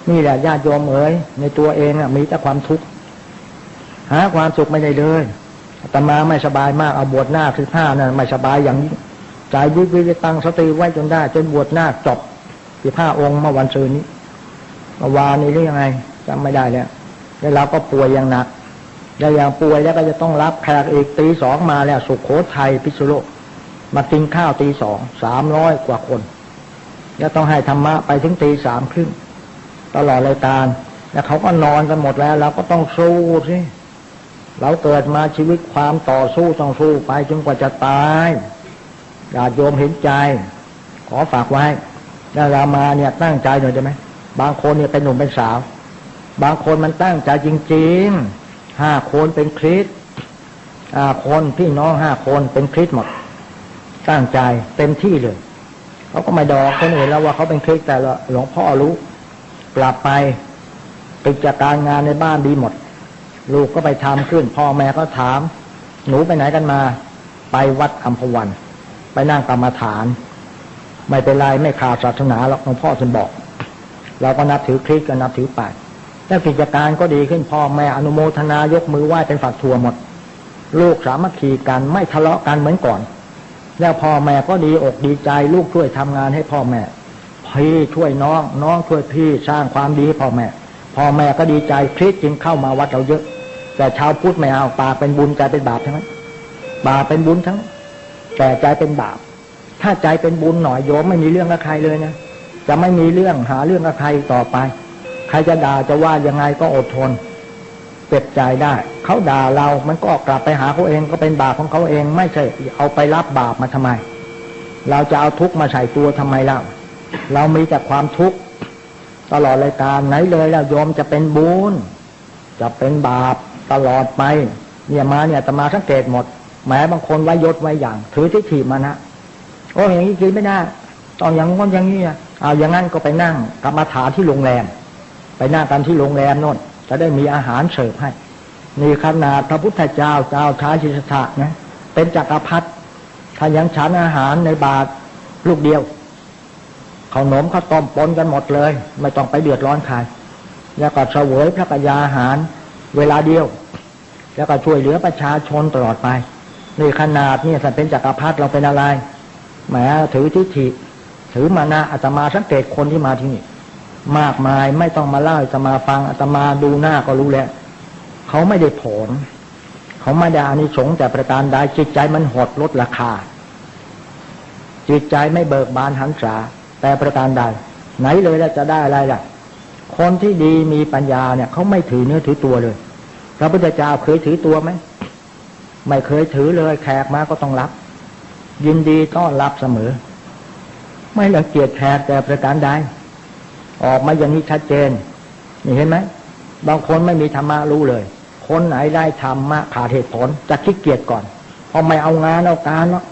นี่แหละญาติโยมเอ๋ยในตัวเองมีแต่ความทุกข์หาความสุขไม่ได้เลยอาตมาไม่สบายมากเอาบวชหน้า15นั่นไม่สบายอย่างนี้ใจวิริตั้งสติไว้จนได้จนบวชหน้าจบ15 องค์เมื่อวันศุกร์นี้เมื่อวานนี้หรือยังไงจำไม่ได้แล้วแล้วเราก็ป่วยอย่างหนักแล้วอย่างป่วยแล้วก็จะต้องรับแขกอีกตี 2มาแล้วสุโขทัยพิษณุโลกมากินข้าวตี 2 300 กว่าคนแล้วต้องให้ธรรมะไปถึงตี 3 ครึ่งตลอดรายการแล้วเขาก็นอนกันหมดแล้วเราก็ต้องสู้สิเราเกิดมาชีวิตความต่อสู้ต้องสู้ไปจนกว่าจะตายญาติโยมเห็นใจขอฝากไว้แล้วเรามาเนี่ยตั้งใจหน่อยได้ไหมบางคนเนี่ยเป็นหนุ่มเป็นสาวบางคนมันตั้งใจจริงๆ5 คนเป็นคริสต์คนพี่น้อง5 คนเป็นคริสต์หมดตั้งใจเต็มที่เลยเขาก็ไม่ดอกคนอื่นแล้วว่าเขาเป็นคริสต์แต่หลวงพ่อรู้กลับไปกิจการงานในบ้านดีหมดลูกก็ไปทำขึ้นพ่อแม่ก็ถามหนูไปไหนกันมาไปวัดอัมพวันไปนั่งกรรมฐานไม่เป็นไรไม่ขาดศาสนาหรอกหลวงพ่อท่านบอกเราก็นับถือคริสต์ก็นับถือไปแล้วกิจการก็ดีขึ้นพ่อแม่อนุโมทนายกมือไหว้เป็นฝักถั่วหมดลูกสามัคคีกันไม่ทะเลาะกันเหมือนก่อนแล้วพ่อแม่ก็ดีอกดีใจลูกช่วยทำงานให้พ่อแม่พี่ช่วยน้องน้องช่วยพี่สร้างความดีให้พ่อแม่ก็ดีใจคริสต์จึงเข้ามาวัดเราเยอะแต่ชาวพุทธไม่เอาปากเป็นบุญใจเป็นบาปทั้งนั้นบาปเป็นบุญทั้งแต่ใจเป็นบาปถ้าใจเป็นบุญหน่อยโยมไม่มีเรื่องกับใครเลยนะจะไม่มีเรื่องหาเรื่องกับใครต่อไปใครจะด่าจะว่ายังไงก็อดทนเจ็บใจได้เขาด่าเรามันก็กลับไปหาเขาเองก็เป็นบาปของเขาเองไม่ใช่เอาไปรับบาปมาทำไมเราจะเอาทุกข์มาใส่ตัวทำไมล่ะเรามีแต่ความทุกข์ตลอดรายการไหนเลยแล้วโยมจะเป็นบุญจะเป็นบาปตลอดไปเนี่ยมาเนี่ยอาตมาสังเกตหมดแม้บางคนไว้ยศไว้อย่างถือทิฏฐิมานะโอ้อย่างนี้กินไม่ได้ต้องอย่างงั้นอย่างนี้เอาอย่างนั้นก็ไปนั่งกรรมฐานที่โรงแรมไปนั่งกันที่โรงแรมโน่นจะได้มีอาหารเสิร์ฟให้นี่ขนาดพระพุทธเจ้าชายสิทธัตถะนะเป็นจักรพรรดิถ้ายังฉันอาหารในบาตรลูกเดียวขนมข้าวต้มปนกันหมดเลยไม่ต้องไปเดือดร้อนใครแล้วก็เสวยพระกยาอาหารเวลาเดียวแล้วก็ช่วยเหลือประชาชนตลอดไปนี่ขนาดนี่ถ้าเป็นจักรพรรดิเราเป็นอะไรแหมถือทิฏฐิถือมานะอาตมาสังเกตคนที่มาที่นี่มากมายไม่ต้องมาเล่าอาตมาฟังอาตมาดูหน้าก็รู้แล้วเขาไม่ได้ผลเข เขาไม่ได้อานิสงส์แต่ประการใดจิตใจมันหดลดราคาจิตใจไม่เบิกบานหันษาแต่ประการใดไหนเลยแล้วจะได้อะไรล่ะคนที่ดีมีปัญญาเนี่ยเขาไม่ถือเนื้อถือตัวเลยพระพุทธเจ้าเคยถือตัวไหมไม่เคยถือเลยแขกมาก็ต้องรับยินดีต้อนรับเสมอไม่รังเกียจแขกแต่ประการใดออกมาอย่างนี้ชัดเจนนี่เห็นไหมบางคนไม่มีธรรมะรู้เลยคนไหนได้ธรรมะขาดเหตุผลจะขี้เกียจก่อนพอไม่เอางานเอาการเนาะ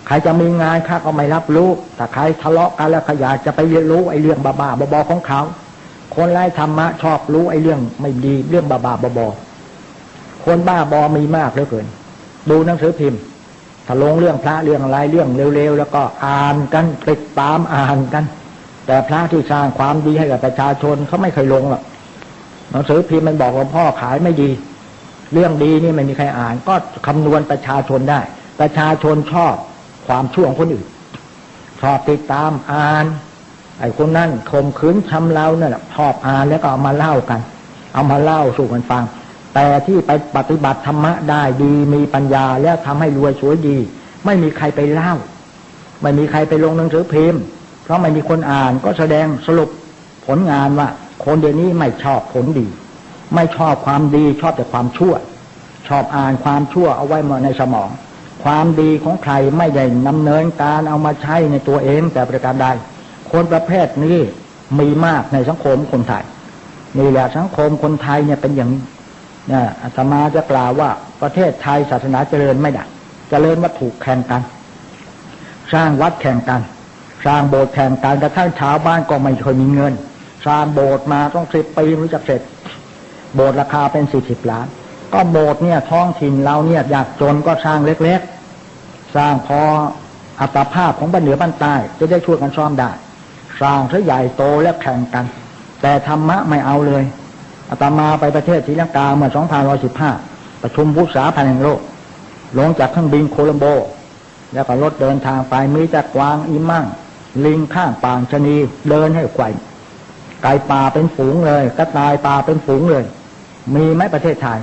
ใครจะมีงานข้าก็ไม่รับรู้แต่ใครทะเลาะกันแล้วขยะจะไปเรียนรู้ไอ้เรื่องบ้าๆบอๆของเขาคนไร้ธรรมะชอบรู้ไอ้เรื่องไม่ดีเรื่องบ้าๆบอๆคนบ้าบอมีมากเหลือเกินดูหนังสือพิมพ์ถ้าลงเรื่องพระเรื่องอะไรเรื่องเร็วๆแล้วก็อ่านกันติดตามอ่านกันแต่พระที่สร้างความดีให้กับประชาชนเขาไม่เคยลงหรอกหนังสือพิมพ์มันบอกว่าพ่อขายไม่ดีเรื่องดีนี่ไม่มีใครอ่านก็คำนวณประชาชนได้ประชาชนชอบความชั่วของคนอื่นชอบติดตามอ่านไอ้คนนั้นข่มขืนทำเราเนี่ยชอบอ่านแล้วก็เอามาเล่ากันเอามาเล่าสู่กันฟังแต่ที่ไปปฏิบัติธรรมะได้ดีมีปัญญาแล้วทำให้รวยสวยดีไม่มีใครไปเล่าไม่มีใครไปลงหนังสือพิมพ์เพราะไม่มีคนอ่านก็แสดงสรุปผลงานว่าคนเดี๋ยวนี้ไม่ชอบผลดีไม่ชอบความดีชอบแต่ความชั่วชอบอ่านความชั่วเอาไว้ในสมองความดีของใครไม่ได้ดำเนินการเอามาใช้ในตัวเองแต่ประการใดคนประเภทนี้มีมากในสังคมคนไทยนี่แหละสังคมคนไทยเนี่ยเป็นอย่างนี้อาตมาจะกล่าวว่าประเทศไทยศาสนาเจริญไม่ได้เจริญวัตถุแข่งกันสร้างวัดแข่งกันสร้างโบสถ์แข่งกันกระทั่งชาวบ้านก็ไม่เคยมีเงินสร้างโบสถ์มาต้อง10 ปีรู้จักเสร็จโบสถ์ราคาเป็น40 ล้านก็โบสถ์เนี่ยท้องถิ่นเราเนี่ยยากจนก็สร้างเล็กๆสร้างพออัตภาพของบ้านเหนือบ้านใต้จะได้ช่วยกันซ่อมได้สร้างซะใหญ่โตและแข่งกันแต่ธรรมะไม่เอาเลยอาตมาไปประเทศศรีลังกาเมื่อ2515ประชุมผู้สาพันธ์แห่งโลกลงจากเครื่องบินโคลัมโบแล้วก็รถเดินทางไปมีแต่กวางอีมั่งลิงข้างป่างชะนีเดินให้ไกวไก่ป่าเป็นฝูงเลยกระต่ายป่าเป็นฝูงเลยมีไหมประเทศไทย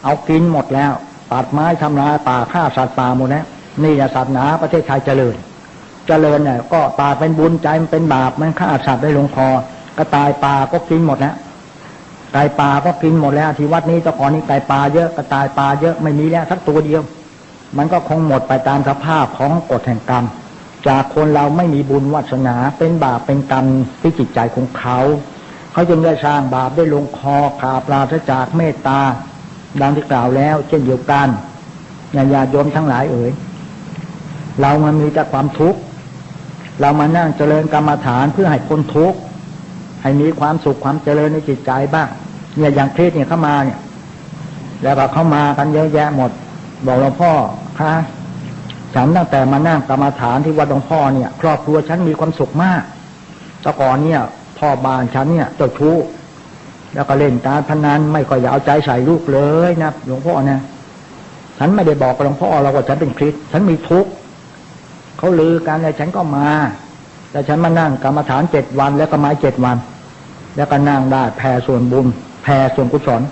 เอากินหมดแล้วตัดไม้ทำลายป่าฆ่าสัตว์ป่าหมดแล้วนี่ศาสนาประเทศไทยเจริญเนี่ยก็ป่าเป็นบุญใจมันเป็นบาปมันฆ่าสัตว์ได้ลงคอกระต่ายป่าก็กินหมดแล้วไก่ป่าก็กินหมดแล้วที่วัดนี้ตะกอนนี้ไก่ป่าเยอะกระต่ายป่าเยอะไม่มีแล้วสักตัวเดียวมันก็คงหมดไปตามสภาพของกฎแห่งกรรมจากคนเราไม่มีบุญวาสนาเป็นบาปเป็นกรรมที่จิตใจของเขาจึงได้สร้างบาปได้ลงคอขาปราศจากเมตตาดังที่กล่าวแล้วเช่นเดียวกันญาติโยมทั้งหลายเอ๋ยเรามันมีแต่ความทุกข์เรามานั่งเจริญกรรมฐานเพื่อให้พ้นทุกข์ให้มีความสุขความเจริญในจิตใจบ้างเนี่ยอย่างคริสเนี่ยเข้ามาเนี่ยแล้วก็เข้ามากันเยอะแยะหมดบอกหลวงพ่อค่ะฉันตั้งแต่มานั่งกรรมฐานที่วัดหลวงพ่อเนี่ยครอบครัวฉันมีความสุขมากแต่ก่อนเนี่ยพ่อบ้านฉันเนี่ยเจ้าชู้แล้วก็เล่นการพนันไม่ค่อยเอาใจใส่ลูกเลยนะหลวงพ่อนะฉันไม่ได้บอกกับหลวงพ่อเราว่าฉันเป็นคริสฉันมีทุกข์เขาลือกันเลยฉันก็มาแต่ฉันมานั่งกรรมฐาน7 วันแล้วก็มา7 วันแล้วก็นั่งได้แผ่ส่วนบุญแผ่ส่วนกุศล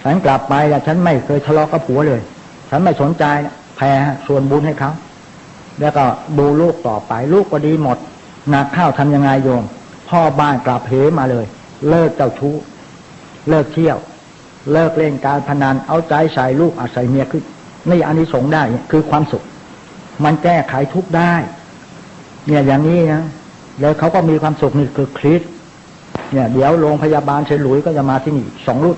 ฉันกลับไปแล้วฉันไม่เคยทะเลาะกับผัวเลยฉันไม่สนใจแผ่ส่วนบุญให้เขาแล้วก็ดูลูกต่อไปลูกก็ดีหมดหนักข้าวทำยังไงโยมพ่อบ้านกลับเหมาเลยเลิกเจ้าชู้เลิกเที่ยวเลิกเล่นการพนันเอาใจใส่ลูกอาศัยเมียขึ้นนี่อานิสงส์ได้คือความสุขมันแก้ไขทุกข์ได้เนี่ยอย่างนี้นะแล้วเขาก็มีความสุขนี่คือคริสเนี่ยเดี๋ยวโรงพยาบาลเฉลุยก็จะมาที่นี่2 รุ่น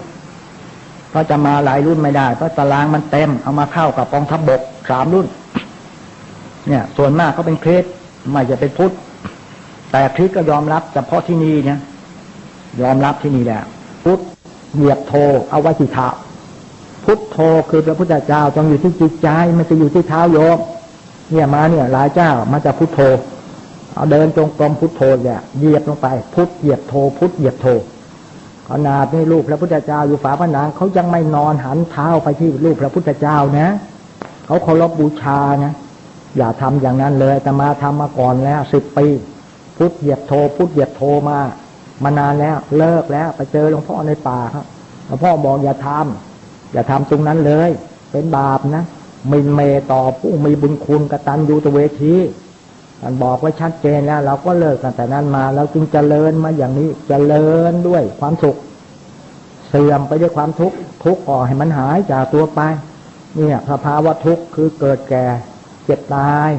เพราะจะมาหลายรุ่นไม่ได้เพราะตารางมันเต็มเอามาเข้ากับกองทัพบก3 รุ่นเนี่ยส่วนมากเขาเป็นคริสไม่จะเป็นพุทธแต่คริสก็ยอมรับเฉพาะที่นี่เนี่ยยอมรับที่นี่แหละพุทธเหยียบโทเอาไว้ที่เท้าพุทธโทคือพระพุทธเจ้าต้องอยู่ที่จิตใจไม่ใช่อยู่ที่เท้าโยมเนี่ยมาเนี่ยหลายเจ้ามาจากพุทโธเอาเดินจงกรมพุทโธเนี่ยเหยียบลงไปพุทเหยียบโธพุทเหยียบโธขนาดนี้ลูกพระพุทธเจ้าอยู่ฝาผนังเขายังไม่นอนหันเท้าไปที่ลูกพระพุทธเจ้านะเขาเคารพบูชานะอย่าทำอย่างนั้นเลยแต่มาทำมาก่อนแล้ว10 ปีพุทเหยียบโธพุทเหยียบโธมานานแล้วเลิกแล้วไปเจอหลวงพ่อในป่าครับหลวงพ่อบอกอย่าทำตรงนั้นเลย เป็นบาปนะหมิ่นเหม่ต่อผู้มีบุญคุณกตัญญูตเวทีท่านบอกไว้ชัดเจนแล้วเราก็เลิกตั้งแต่นั้นมาเราจึงเจริญมาอย่างนี้เจริญด้วยความสุขเสื่อมไปด้วยความทุกข์ทุกข์ก่อให้มันหายจากตัวไปเนี่ยสภาวะทุกข์คือเกิดแก่เจ็บตาย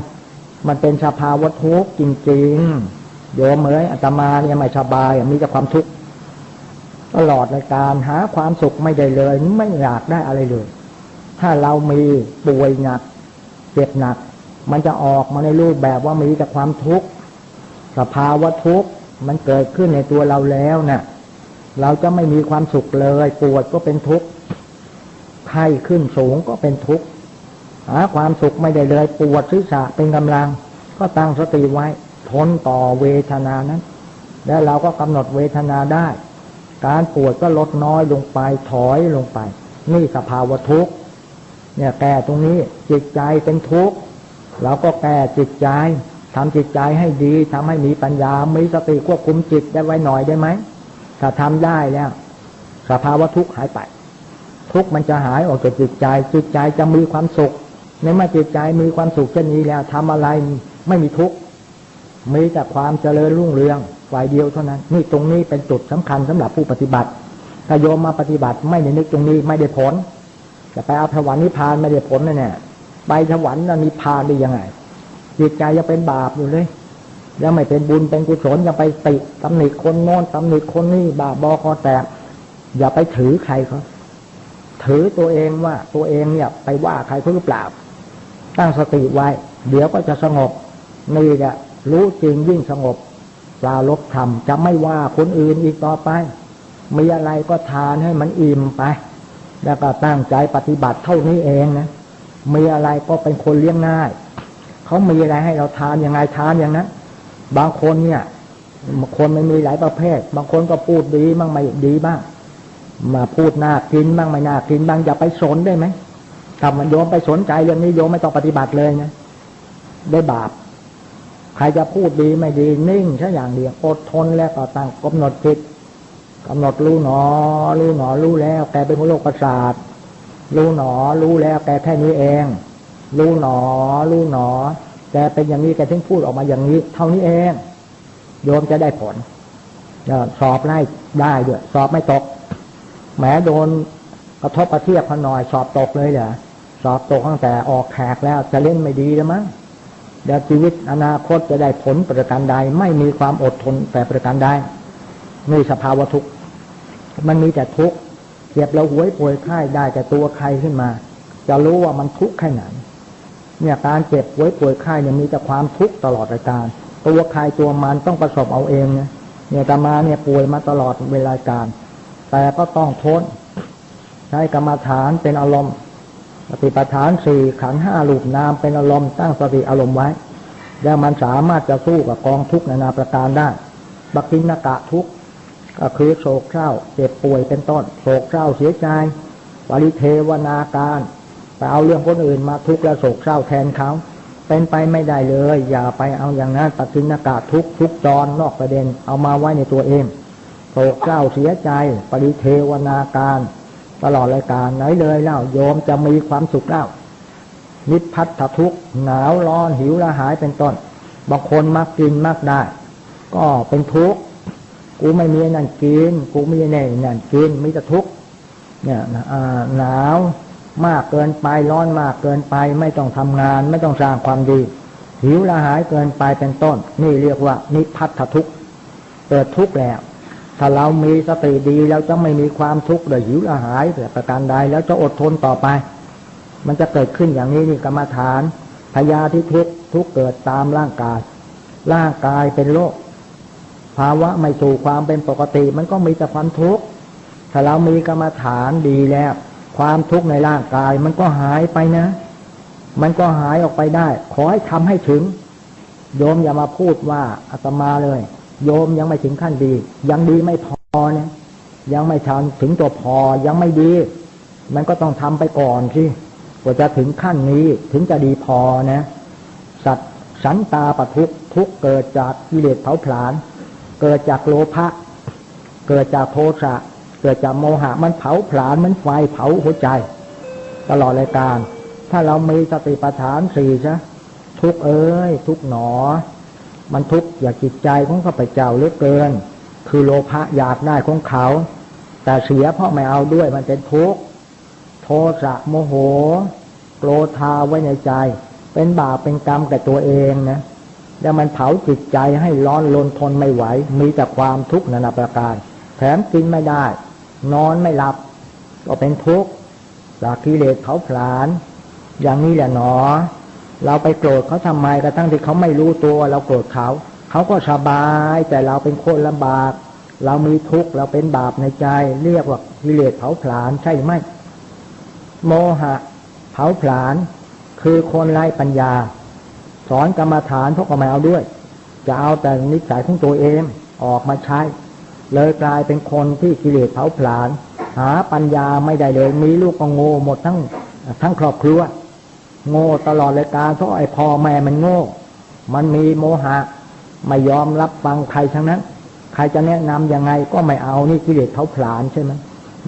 มันเป็นสภาวะทุกข์จริงๆโยมเอ๋ยอาตมาเนี่ยไม่สบายมีแต่ความทุกข์ตลอดในการหาความสุขไม่ได้เลยไม่อยากได้อะไรเลยถ้าเรามีป่วยหนักเจ็บหนักมันจะออกมาในรูปแบบว่ามีแต่ความทุกข์สภาวะทุกข์มันเกิดขึ้นในตัวเราแล้วเนี่ยเราจะไม่มีความสุขเลยปวดก็เป็นทุกข์ไข้ขึ้นสูงก็เป็นทุกข์หาความสุขไม่ได้เลยปวดศีรษะเป็นกำลังก็ตั้งสติไว้ทนต่อเวทนานั้นแล้วเราก็กำหนดเวทนาได้การปวดก็ลดน้อยลงไปถอยลงไปนี่สภาวะทุกข์เนี่ยแก้ตรงนี้จิตใจเป็นทุกข์เราก็แก้จิตใจทำจิตใจให้ดีทำให้มีปัญญามีสติควบคุมจิตได้ไว้หน่อยได้ไหมถ้าทำได้แล้วสภาวะทุกข์หายไปทุกข์มันจะหายออกจากจิตใจจิตใจจะมีความสุขในเมื่อจิตใจมีความสุขเช่นนี้แล้วทำอะไรไม่มีทุกข์มีแต่ความเจริญรุ่งเรืองฝ่ายเดียวเท่านั้นนี่ตรงนี้เป็นจุดสำคัญสำหรับผู้ปฏิบัติถ้าโยมมาปฏิบัติไม่ได้นึกตรงนี้ไม่ได้ผลจะไปเอาสวรรค์นิพพานไม่ได้ผลแน่ๆไปสวรรค์นิพพานได้ยังไงจิตใจยังเป็นบาปอยู่เลยยังไม่เป็นบุญเป็นกุศลยังไปติตำหนิคนโน้นตำหนิคนนี้บาปบอคอแตกอย่าไปถือใครเขาถือตัวเองว่าตัวเองเนี่ยไปว่าใครเขาหรือเปล่าตั้งสติไว้เดี๋ยวก็จะสงบนี่แหละรู้จริงยิ่งสงบปราลบธรรมจะไม่ว่าคนอื่นอีกต่อไปมีอะไรก็ทานให้มันอิ่มไปแล้วก็ตั้งใจปฏิบัติเท่านี้เองนะมีอะไรก็เป็นคนเลี้ยงง่ายเขามีอะไรให้เราทานยังไงทานอย่างนั้นบางคนเนี่ยคนไม่มีหลายประเภทบางคนก็พูดดีบ้างไม่ดีบ้างมาพูดน่ากินบ้างไม่น่ากินบ้างอย่าไปสนได้ไหมถ้ามันโยมไปสนใจเรื่องนี้โยมไม่ต้องปฏิบัติเลยนะได้บาปใครจะพูดดีไม่ดีนิ่งแค่อย่างเดียวอดทนแล้วก็ตั้งกำหนดจิตกำหนดรู้หนอรู้แล้วแกเป็นโรคประสาทรู้หนอรู้แล้วแกแค่นี้เองรู้หนอแกเป็นอย่างนี้แกถึงพูดออกมาอย่างนี้เท่านี้เองโยมจะได้ผลสอบได้ด้วยสอบไม่ตกแหมโดนกระทบกระเทียบเขาหน่อยสอบตกเลยเหรอสอบตกตั้งแต่ออกแขกแล้วจะเล่นไม่ดีแล้วมั้งเดี๋ยวชีวิตอนาคตจะได้ผลประการใดไม่มีความอดทนแต่ประการใดนี่สภาวะทุกข์มันมีแต่ทุกข์เจ็บแล้วหวยป่วยไข้ได้แต่ตัวใครขึ้นมาจะรู้ว่ามันทุกข์แค่ไหนเนี่ยการเจ็บหวยป่วยไข้เนี่ยมีแต่ความทุกข์ตลอดรายการตัวใครตัวมันต้องประสบเอาเองเนี่ยอาตมาเนี่ยป่วยมาตลอดเวลาการแต่ก็ต้องทนใช้กรรมฐานเป็นอารมณ์สติปัฏฐาน4ขันธ์5รูปนามเป็นอารมณ์ตั้งสติอารมณ์ไว้แล้วมันสามารถจะสู้กับกองทุกข์นานาประการได้บักกินกะทุกข์ก็คือโศกเศร้าเจ็บป่วยเป็นต้นโศกเศร้าเสียใจปริเทวนาการไปเอาเรื่องคนอื่นมาทุกข์และโศกเศร้าแทนเขาเป็นไปไม่ได้เลยอย่าไปเอาอย่างนั้นบักกินกะทุกข์จรนอกประเด็นเอามาไว้ในตัวเองโศกเศร้าเสียใจปริเทวนาการตลอดรายการไหนเลยเล่าโยมจะมีความสุขเล่านิพพัทธทุกข์หนาวร้อนหิวละหายเป็นต้นบางคนมักกินมักได้ก็เป็นทุกข์กูไม่มีนั่นกินกูไม่มีนั่นกินมีแต่ทุกข์เนี่ยหนาวมากเกินไปร้อนมากเกินไปไม่ต้องทำงานไม่ต้องสร้างความดีหิวละหายเกินไปเป็นต้นนี่เรียกว่านิพพัทธทุกข์เกิดทุกข์แล้วถ้าเรามีสติดีเราจะไม่มีความทุกข์เลยหิวละหายแต่ประการใดแล้วจะอดทนต่อไปมันจะเกิดขึ้นอย่างนี้นี่กรรมฐานพยาธิทุกข์เกิดตามร่างกายเป็นโรคภาวะไม่สู่ความเป็นปกติมันก็มีแต่ความทุกข์ถ้าเรามีกรรมฐานดีแล้วความทุกข์ในร่างกายมันก็หายไปนะมันก็หายออกไปได้ขอให้ทำให้ถึงโยมอย่ามาพูดว่าอาตมาเลยโยมยังไม่ถึงขั้นดียังดีไม่พอเนี่ยยังไม่ทันถึงตัวพอยังไม่ดีมันก็ต้องทำไปก่อนสิกว่าจะถึงขั้นนี้ถึงจะดีพอนะสันตาปทุกข์เกิดจากกิเลสเผาผลาญเกิดจากโลภะเกิดจากโทสะเกิดจากโมหะมันเผาผลาญมันไฟเผาหัวใจ ตลอดรายการถ้าเรามีสติปัฏฐานสี่ซะทุกทุกหนอมันทุกข์อยากจิตใจของข้าพเจ้าเหลือเกินคือโลภะอยากได้ของเขาแต่เสียเพราะไม่เอาด้วยมันเป็นทุกข์โทสะโมโหโกรธาไว้ในใจเป็นบาปเป็นกรรมกับตัวเองนะแล้วมันเผาจิตใจให้ร้อนรนทนไม่ไหวมีแต่ความทุกข์นานาประการแถมกินไม่ได้นอนไม่หลับก็เป็นทุกข์จากกิเลสเผาผลาญอย่างนี้แหละหนอเราไปโกรธเขาทำไมกระทั่งที่เขาไม่รู้ตัวเราโกรธเขาก็สบายแต่เราเป็นคนลำบากเรามีทุกข์เราเป็นบาปในใจเรียกว่ากิเลสเผาผลาญใช่ไหมโมหะเผาผลาญคือคนไร้ปัญญาสอนกรรมฐานพวกก็ไม่เอาด้วยจะเอาแต่นิสัยของตัวเองออกมาใช้เลยกลายเป็นคนที่กิเลสเผาผลาญหาปัญญาไม่ได้เลยมีลูกก็โง่หมดทั้งครอบครัวโง่ตลอดเลยการเพราะไอ้พ่อแม่มันโง่มันมีโมหะไม่ยอมรับฟังใครทั้งนั้นใครจะแนะนำยังไงก็ไม่เอานี่กิเลสเผาผลาญใช่ไหม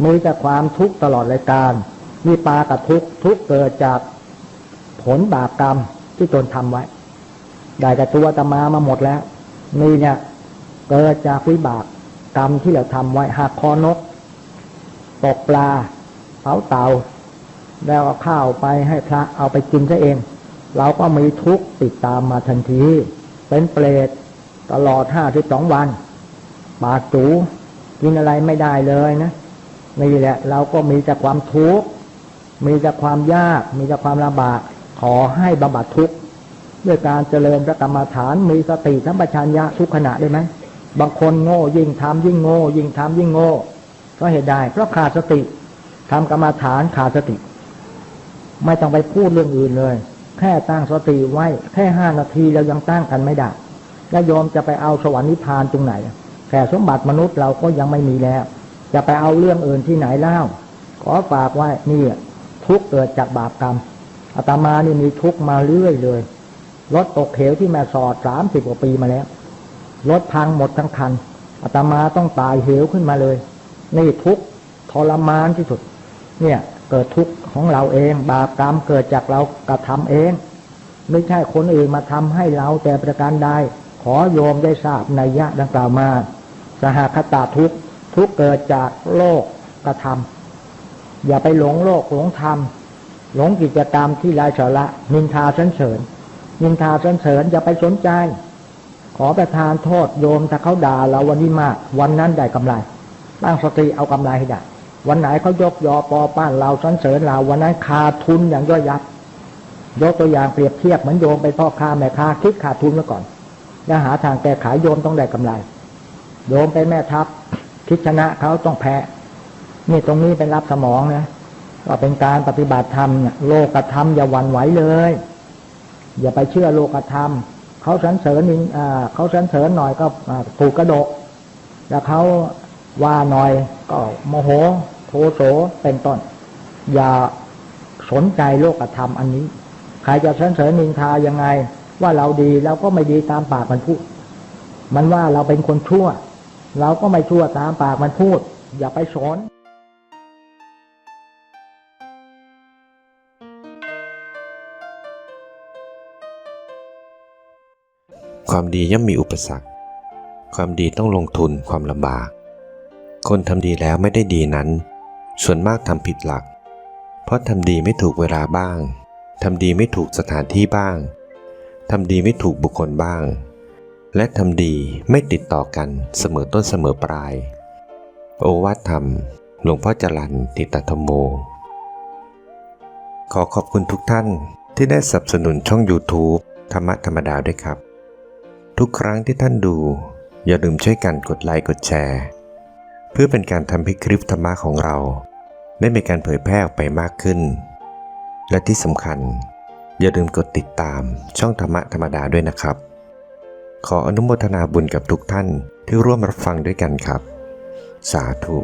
มีแต่ความทุกข์ตลอดรายการมีปากับทุกข์เกิดจากผลบาปกรรมที่ตนทำไว้ได้กับตัวอาตมาหมดแล้วนี่เนี่ยเกิดจากวิบากกรรมที่เราทำไว้หักคอนกตกปลาเผาเต่าแล้วเอาข้าวไปให้พระเอาไปกินซะเองเราก็มีทุกข์ติดตามมาทันทีเป็นเปรตตลอด52 วันปากจูกินอะไรไม่ได้เลยนะนี่แหละเราก็มีแต่ความทุกข์มีแต่ความยากมีแต่ความลำบากขอให้บำบัดทุกข์ด้วยการเจริญพระกรรมฐานมีสติสัมปชัญญะทุกขณะได้ไหมบางคนโง่ยิ่งทำยิ่งโง่ยิ่งทำยิ่งโง่ก็เหตุใดเพราะขาดสติทำกรรมฐานขาดสติไม่ต้องไปพูดเรื่องอื่นเลยแค่ตั้งสติไว้แค่5 นาทีเรายังตั้งกันไม่ได้แล้วโยมจะไปเอาสวรรค์นิพพานตรงไหนแค่สมบัติมนุษย์เราก็ยังไม่มีแล้วจะไปเอาเรื่องอื่นที่ไหนเล่าขอฝากไว้นี่ทุกข์เกิดจากบาปกรรมอาตมานี่มีทุกข์มาเรื่อยเลยรถตกเหวที่แม่สอด30 กว่าปีมาแล้วรถพังหมดทั้งคันอาตมาต้องตายเหวขึ้นมาเลยนี่ทุกข์ทรมานที่สุดเนี่ยเกิดทุกข์ของเราเองบาปกรรมเกิดจากเรากระทำเองไม่ใช่คนอื่นมาทำให้เราแต่ประการใดขอโยมได้ทราบนัยยะดังกล่าวมาสหคตาทุกข์เกิดจากโลกกระทำอย่าไปหลงโลกหลงธรรมหลงกิจกรรมที่ไร้สาระนินทาสรรเสริญอย่าไปสนใจขอประทานโทษโยมถ้าเขาด่าเราวันนี้มากวันนั้นได้กำไรตั้งสติเอากำไรให้ได้วันไหนเขายกยอปอป้านเราสรรเสริญเราวันนั้นขาดทุนอย่างย่อยยับยกตัวอย่างเปรียบเทียบเหมือนโยมไปพ่อค้าแม่ค้าคิดขาดทุนไว้ก่อนแล้วหาทางแก้ไขโยมต้องได้กำไรโยมไปแม่ทัพคิดชนะเขาต้องแพ้นี่ตรงนี้เป็นรับสมองนะก็เป็นการปฏิบัติธรรมเนี่ยโลกธรรมอย่าหวั่นไหวเลยอย่าไปเชื่อโลกธรรมเขาสรรเสริญเขาสรรเสริญหน่อยก็ถูกกระดกแล้วเขาว่าหน่อยก็โมโหโทโสเป็นต้นอย่าสนใจโลกธรรมอันนี้ใครจะสรรเสริญนินทายังไงว่าเราดีเราก็ไม่ดีตามปากมันพูดมันว่าเราเป็นคนชั่วเราก็ไม่ชั่วตามปากมันพูดอย่าไปสน ความดีย่อมมีอุปสรรคความดีต้องลงทุนความลำบากคนทำดีแล้วไม่ได้ดีนั้นส่วนมากทำผิดหลักเพราะทำดีไม่ถูกเวลาบ้างทำดีไม่ถูกสถานที่บ้างทำดีไม่ถูกบุคคลบ้างและทำดีไม่ติดต่อกันเสมอต้นเสมอปลายโอวาทธรรมหลวงพ่อจรัญติตธรรมโมขอขอบคุณทุกท่านที่ได้สนับสนุนช่อง YouTube ธรรมะธรรมดาด้วยครับทุกครั้งที่ท่านดูอย่าลืมช่วยกันกดไลค์กดแชร์เพื่อเป็นการทำให้คลิปธรรมะของเราได้มีการเผยแพร่ออกไปมากขึ้นและที่สำคัญอย่าลืมกดติดตามช่องธรรมะธรรมดาด้วยนะครับขออนุโมทนาบุญกับทุกท่านที่ร่วมรับฟังด้วยกันครับสาธุ